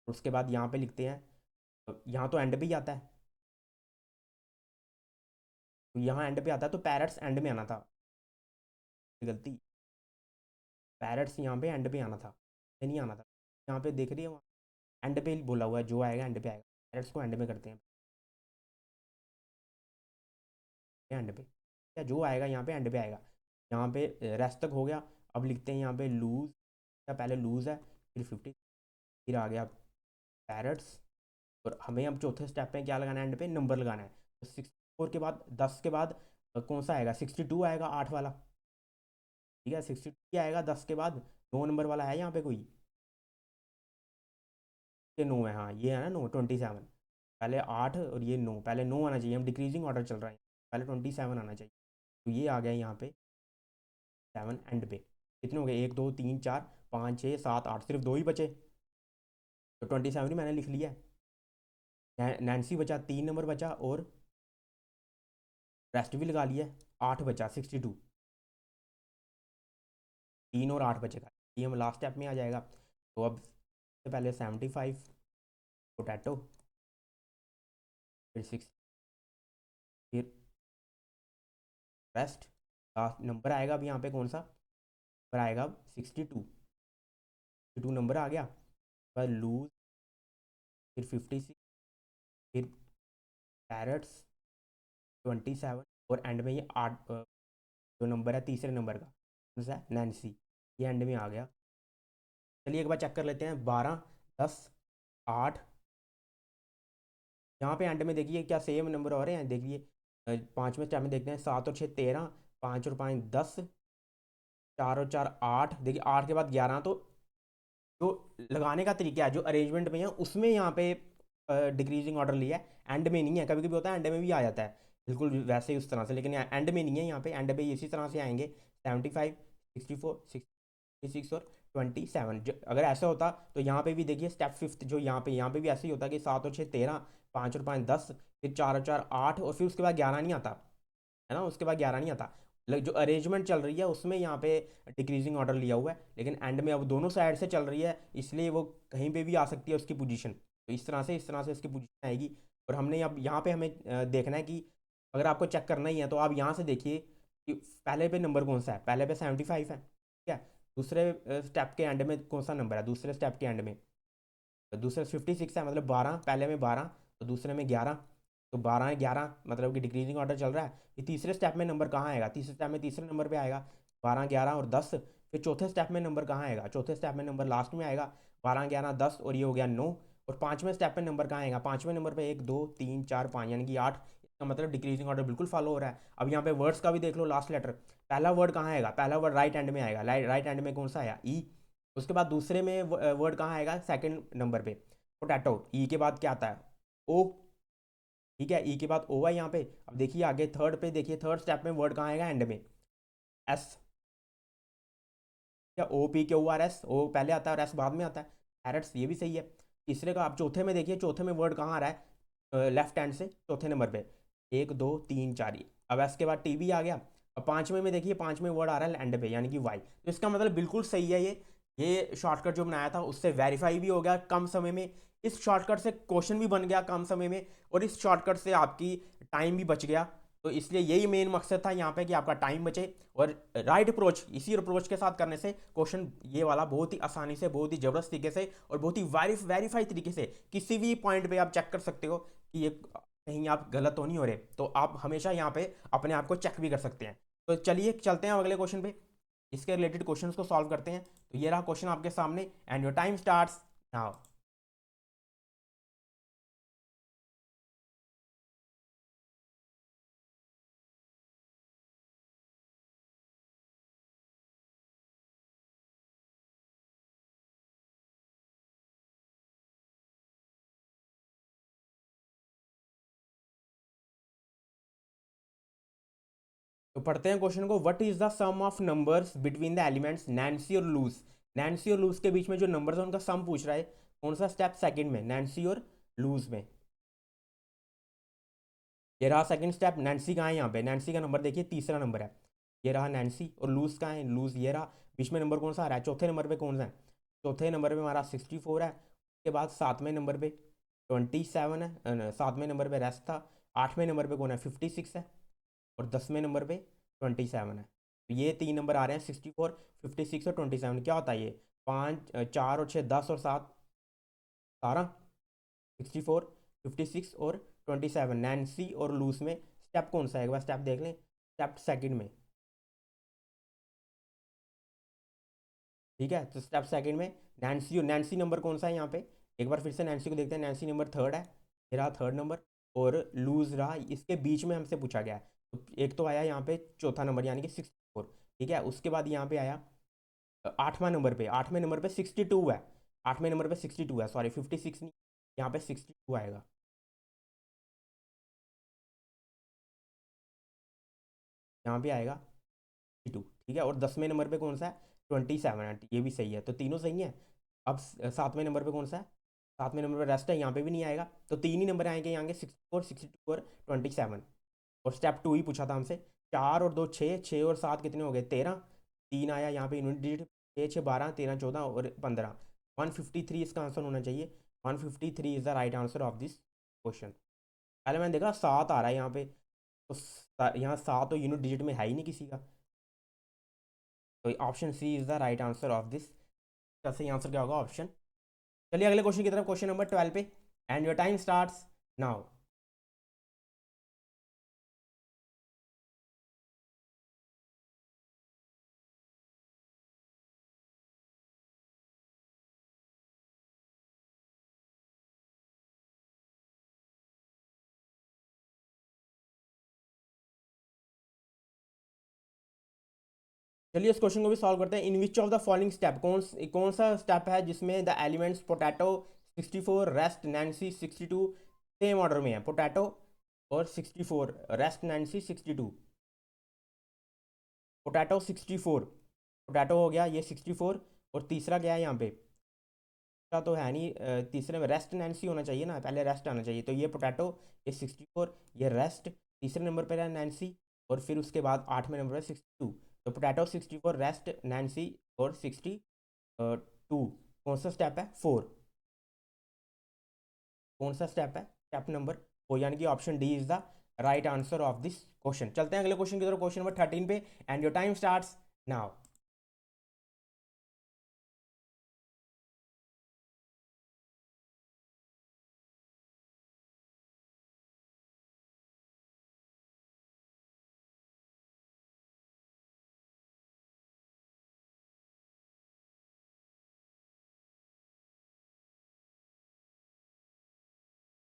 उसके बाद यहाँ पे लिखते हैं, यहाँ तो एंड पे ही आता है, तो यहाँ एंड पे आता है, तो पैरट्स एंड में आना था, गलती, पैरट्स यहाँ पे एंड पे आना था, ये नहीं आना था, यहाँ पे देख रही है, एंड पे बोला हुआ है, जो आएगा एंड पे आएगा, पैरट्स को एंड में करते हैं, एंड पे, या जो आएगा यहाँ पे एंड पे आएगा। यहाँ पे रेस्ट तक हो गया, अब लिखते हैं यहाँ पे लूज, या पहले लूज है, फिर 50, फिर आ गया पैरट्स, और हमें अब चौथे स्टेप पे क्या लगाना है, एंड पे नंबर लगाना है, तो 64 के बाद 10 के बाद कौन सा आएगा, 62 आएगा, 8 वाला। ठीक है, 62 आएगा 10 के बाद, 9 नंबर वाला है यहाँ पे कोई, ये 9 है, हाँ ये है ना 9, 27, पहले 8 और ये 9, पहले 9 आना चाहिए, हम डिक्रीजिंग ऑर्डर चल रहा है, पहले 27 आना चाहिए, तो ये आ गया यहाँ पे 7 एंड पे। कितने हो गए, 1 2 3 4 5 6 7 8, सिर्फ दो ही बचे, तो 27 ही मैंने लिख लिया है। नैन्सी बचा, 3 नंबर बचा, और रेस्ट भी लगा लिया, 8 बचा, 62, 3 और 8 बचेगा, ये हम लास्ट स्टेप में आ जाएगा। तो अब सबसे पहले 75 पोटैटो, फिर 6, फिर रेस्ट, लास्ट नंबर आएगा अब यहाँ पे कौन सा नंबर आएगा, अब 62 नंबर आ गया, फिर लूज, फिर 56, फिर पैरट्स 27, और एंड में ये 8 जो नंबर है तीसरे नंबर का कौन सा है, नैन्सी, ये एंड में आ गया। चलिए एक बार चेक कर लेते हैं, 12 10 8, यहाँ पे एंड में देखिए क्या सेम नंबर हो रहे हैं, देखिए पाँचवें स्टेप में देखते हैं, 7 और 6 13, 5 और 5 10, 4 और 4 8, देखिए 8 के बाद 11, तो जो लगाने का तरीका है, जो अरेंजमेंट में है उसमें यहाँ पे डिक्रीजिंग ऑर्डर लिया है, एंड में नहीं है, कभी कभी होता है एंड में भी आ जाता है, बिल्कुल वैसे ही उस तरह से, लेकिन एंड में नहीं है, यहाँ पे एंड पे इसी तरह से आएंगे, 75 64 66 और 27, अगर ऐसा होता तो यहाँ पे भी देखिए स्टेप फिफ्थ, जो यहाँ पे भी ऐसे ही होता कि 7 और 6 13, 5 और 5 10, फिर 4 और 4 8, और फिर उसके बाद 11 नहीं आता है ना, उसके बाद 11 नहीं आता, जो अरेंजमेंट चल रही है उसमें यहाँ पे डिक्रीजिंग ऑर्डर लिया हुआ है, लेकिन एंड में अब दोनों साइड से चल रही है, इसलिए वो कहीं पे भी आ सकती है उसकी पोजीशन, तो इस तरह से इसकी पोजीशन आएगी। और हमने अब यहाँ पे हमें देखना है कि अगर आपको चेक करना ही है तो आप यहाँ से देखिए कि पहले पे नंबर कौन सा है, पहले पे 75 है, ठीक है, दूसरे स्टेप के एंड में कौन सा नंबर है, दूसरे स्टेप के एंड में, तो दूसरे 56 है, मतलब 12, पहले में 12, तो दूसरे में 11, तो 12 11 मतलब कि डिक्रीजिंग ऑर्डर चल रहा है। ये तीसरे स्टेप में नंबर कहाँ आएगा, तीसरे स्टेप में तीसरे नंबर पे आएगा 12 11 और 10, फिर चौथे स्टेप में नंबर कहाँ आएगा, चौथे स्टेप में नंबर लास्ट में आएगा 12 11 10, और ये हो गया 9, और पाँचवें स्टेप में नंबर कहाँ आएगा, पाँचवें नंबर पे 1 2 3 4 5 यानी कि 8, इसका मतलब डिक्रीजिंग ऑर्डर बिल्कुल फॉलो हो रहा है। अब यहाँ पे वर्ड्स का भी देख लो, लास्ट लेटर, पहला वर्ड कहाँ आएगा, पहला वर्ड राइट हैंड में आएगा, राइट हैंड में कौन सा आया, ई, उसके बाद दूसरे में वर्ड कहाँ आएगा, सेकंड नंबर पे पोटैटो, ई के बाद क्या आता है, ओ, ठीक है, ई के बाद ओ है यहाँ पे। अब देखिए आगे थर्ड पे, देखिए थर्ड स्टेप में वर्ड कहाँ आएगा, एंड में एस, या O P Q R S, O पहले आता है और एस बाद में आता है, पैरट्स, ये भी सही है। तीसरे का आप चौथे में देखिए, चौथे में वर्ड कहाँ आ रहा है, लेफ्ट हैंड से चौथे नंबर पे, 1 2 3 4, अब एस के बाद टी भी आ गया। अब पाँचवें में देखिए, पाँचवें वर्ड आ रहा है एंड पे यानी कि वाई, तो इसका मतलब बिल्कुल सही है, ये शॉर्टकट जो बनाया था उससे वेरीफाई भी हो गया कम समय में, इस शॉर्टकट से क्वेश्चन भी बन गया कम समय में, और इस शॉर्टकट से आपकी टाइम भी बच गया। तो इसलिए यही मेन मकसद था यहाँ पे कि आपका टाइम बचे, और राइट अप्रोच, इसी अप्रोच के साथ करने से क्वेश्चन ये वाला बहुत ही आसानी से, बहुत ही ज़बरदस्त तरीके से और बहुत ही वेरीफाई तरीके से किसी भी पॉइंट पे आप चेक कर सकते हो कि ये कहीं आप गलत तो नहीं हो रहे, तो आप हमेशा यहाँ पे अपने आप को चेक भी कर सकते हैं। तो चलिए चलते हैं अगले क्वेश्चन पे, इसके रिलेटेड क्वेश्चंस को सॉल्व करते हैं। तो ये रहा क्वेश्चन आपके सामने and your time starts now. तो पढ़ते हैं क्वेश्चन को। What is the sum of numbers between the elements Nancy और लूज। नैन्सी और लूज के बीच में जो नंबर्स है उनका सम पूछ रहा है। कौन सा स्टेप? सेकंड में, नैन्सी और लूज में। ये रहा सेकंड स्टेप। नैन्सी कहाँ है? यहाँ पे नैन्सी का नंबर देखिए, तीसरा नंबर है। ये रहा नैन्सी। और लूज कहाँ है? लूज ये रहा। बीच में नंबर कौन सा आ रहा है? चौथे नंबर पे कौन सा है? चौथे नंबर पे हमारा 64 है। उसके बाद सातवें नंबर पे 27 है, सातवें नंबर पे रेस्ट था। आठवें नंबर पे कौन है? 56 है। और 10वें नंबर पे 27 है। तो ये तीन नंबर आ रहे हैं, 64, 56 और 27। क्या होता है ये? पाँच, चार और छः 10 और सात 12, 64, 56 और 27। नैन्सी और लूस में स्टेप कौन सा है? एक बार स्टेप देख लें। स्टेप सेकंड में, ठीक है। तो स्टेप सेकंड में नैन्सी, और नैन्सी नंबर कौन सा है यहाँ पे? एक बार फिर से नैन्सी को देखते हैं। नैन्सी नंबर थर्ड है, ये रहा थर्ड नंबर। और लूज रहा इसके बीच में, हमसे पूछा गया है। तो एक तो आया यहाँ पे चौथा नंबर यानी कि 64, ठीक है। उसके बाद यहाँ पे आया आठवां नंबर पे, आठवें नंबर पे 62 है। आठवें नंबर पे 62 है, सॉरी 56 नहीं, यहाँ पे 62 आएगा। यहाँ पे आएगा 62, ठीक है। और 10वें नंबर पे कौन सा है? 27 है, ये भी सही है। तो तीनों सही है। अब सातवें नंबर पे कौन सा है? सातवें नंबर पे रेस्ट है, यहाँ पे भी नहीं आएगा। तो तीन ही नंबर आएंगे यहाँ के, 64, 62 और 27। और स्टेप टू ही पूछा था हमसे। चार और दो छः, छः और सात कितने हो गए? 13। तीन आया यहाँ पे यूनिट डिजिट, छः छः 12, 13 14 और 15। 153 इसका आंसर होना चाहिए। 153 is the right answer of this question. पहले मैंने देखा सात आ रहा है यहाँ पे, तो यहाँ सात तो यूनिट डिजिट में है ही नहीं किसी का। तो option C is the right answer of this. इसका सही आंसर क्या होगा? ऑप्शन। चलिए अगले क्वेश्चन की तरफ, क्वेश्चन नंबर 12 पे and your time starts now. चलिए इस क्वेश्चन को भी सॉल्व करते हैं। In which of the following step, कौन सा स्टेप है जिसमें the elements potato 64, rest, Nancy 62 same order में है? पोटैटो और 64, रेस्ट, नैन्सी 62। पोटैटो 64, पोटैटो हो गया ये 64। और तीसरा क्या है यहाँ पे? तीसरा तो है नहीं, तीसरे में रेस्ट नैन्सी होना चाहिए ना, पहले रेस्ट आना चाहिए। तो ये पोटैटो, ये 64, ये रेस्ट, तीसरे नंबर पर है नैन्सी, और फिर उसके बाद आठवें नंबर पर 62। तो पोटैटो 64, रेस्ट, नैन्सी और 62। कौन सा स्टेप है? 4। कौन सा स्टेप है? स्टेप नंबर 4, यानी कि option D is the right answer of this question. चलते हैं अगले क्वेश्चन की तरफ, क्वेश्चन नंबर 13 पे and your time starts now.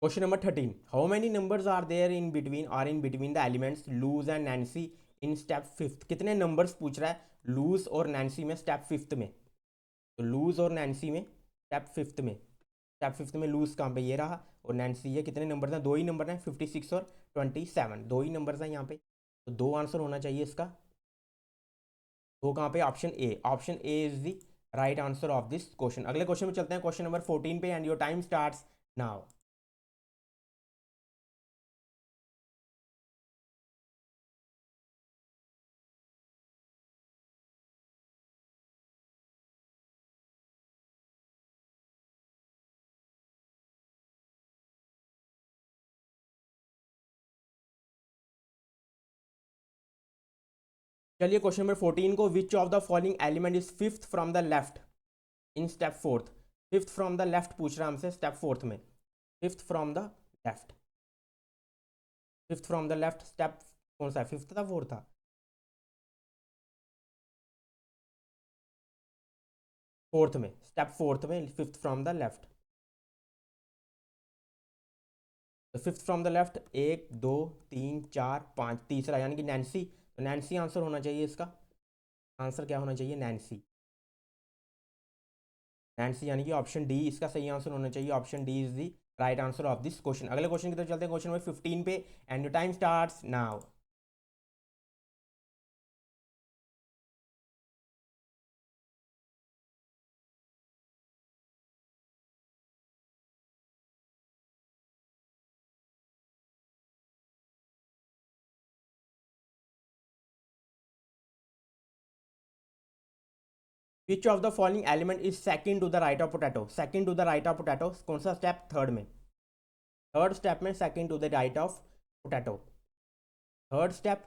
Question number 13, how many numbers are there in between the elements Luz and Nancy in step fifth. कितने numbers पूछ रहा है लूज और नैन्सी में स्टेप फिफ्थ में? तो लूज और नैन्सी में स्टेप फिफ्थ में, स्टेप फिफ्थ में लूज कहाँ पे? ये रहा। और नैन्सी है। कितने नंबर हैं? दो ही नंबर हैं, 56 और 27, दो ही नंबर हैं यहाँ पे। तो दो आंसर होना चाहिए इसका। दो कहाँ पे? Option A. Option A is the right answer of this question. अगले क्वेश्चन में चलते हैं, क्वेश्चन नंबर 14 पे and your time starts now. चलिए क्वेश्चन नंबर 14 को, विच of the following element is fifth from the left in step fourth. Fifth from the left पूछ रहा है हमसे स्टेप फोर्थ में, fifth from the left. Fifth from the left step कौन सा है, फिफ्थ था फोर्थ था? फोर्थ में, स्टेप फोर्थ में फिफ्थ फ्रॉम द लेफ्ट। तो फिफ्थ फ्रॉम द लेफ्ट, एक दो तीन चार पाँच, तीसरा यानी कि नैन्सी। तो नैन्सी आंसर होना चाहिए इसका। आंसर क्या होना चाहिए? नैन्सी। नैन्सी यानी कि ऑप्शन डी इसका सही आंसर होना चाहिए। Option D is the right answer of this question. अगले क्वेश्चन की तरफ चलते हैं, क्वेश्चन नंबर 15 पे, and your time starts now. Which of the following element is second to the right of potato? Second to the right of potato कौन सा step? Third में। Third step में second to the right of potato. Third step,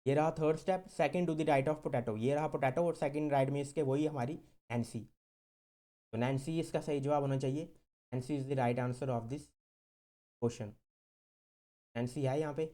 ये रहा third step, second to the right of potato, ये रहा potato, और second right में इसके वही हमारी नैन्सी। तो नैन्सी इसका सही जवाब होना चाहिए। Nancy is the right answer of this question. Nancy है यहाँ पे,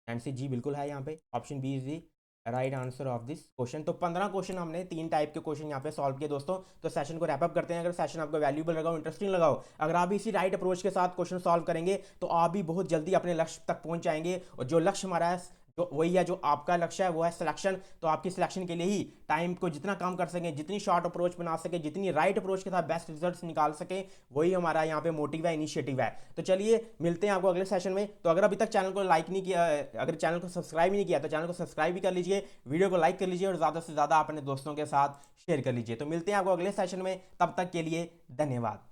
नैन्सी जी बिल्कुल है यहाँ पे। Option B is the right answer of this question. तो 15 क्वेश्चन हमने 3 टाइप के क्वेश्चन यहाँ पे सॉल्व किए दोस्तों। तो सेशन को रैप अप करते हैं। अगर सेशन आपको वैल्यूबल लगा, इंटरेस्टिंग लगा हो, अगर आप इसी राइट अप्रोच के साथ क्वेश्चन सॉल्व करेंगे तो आप भी बहुत जल्दी अपने लक्ष्य तक पहुंच जाएंगे। और जो लक्ष्य हमारा है, जो वही है, जो आपका लक्ष्य है वो है सिलेक्शन। तो आपकी सिलेक्शन के लिए ही टाइम को जितना कम कर सकें, जितनी शॉर्ट अप्रोच बना सके, जितनी राइट अप्रोच के साथ बेस्ट रिजल्ट्स निकाल सके, वही हमारा यहाँ पे मोटिव है, इनिशिएटिव है। तो चलिए मिलते हैं आपको अगले सेशन में। तो अगर अभी तक चैनल को लाइक नहीं किया, अगर चैनल को सब्सक्राइब नहीं किया तो चैनल को सब्सक्राइब भी कर लीजिए, वीडियो को लाइक कर लीजिए और ज़्यादा से ज़्यादा अपने दोस्तों के साथ शेयर कर लीजिए। तो मिलते हैं आपको अगले सेशन में, तब तक के लिए धन्यवाद।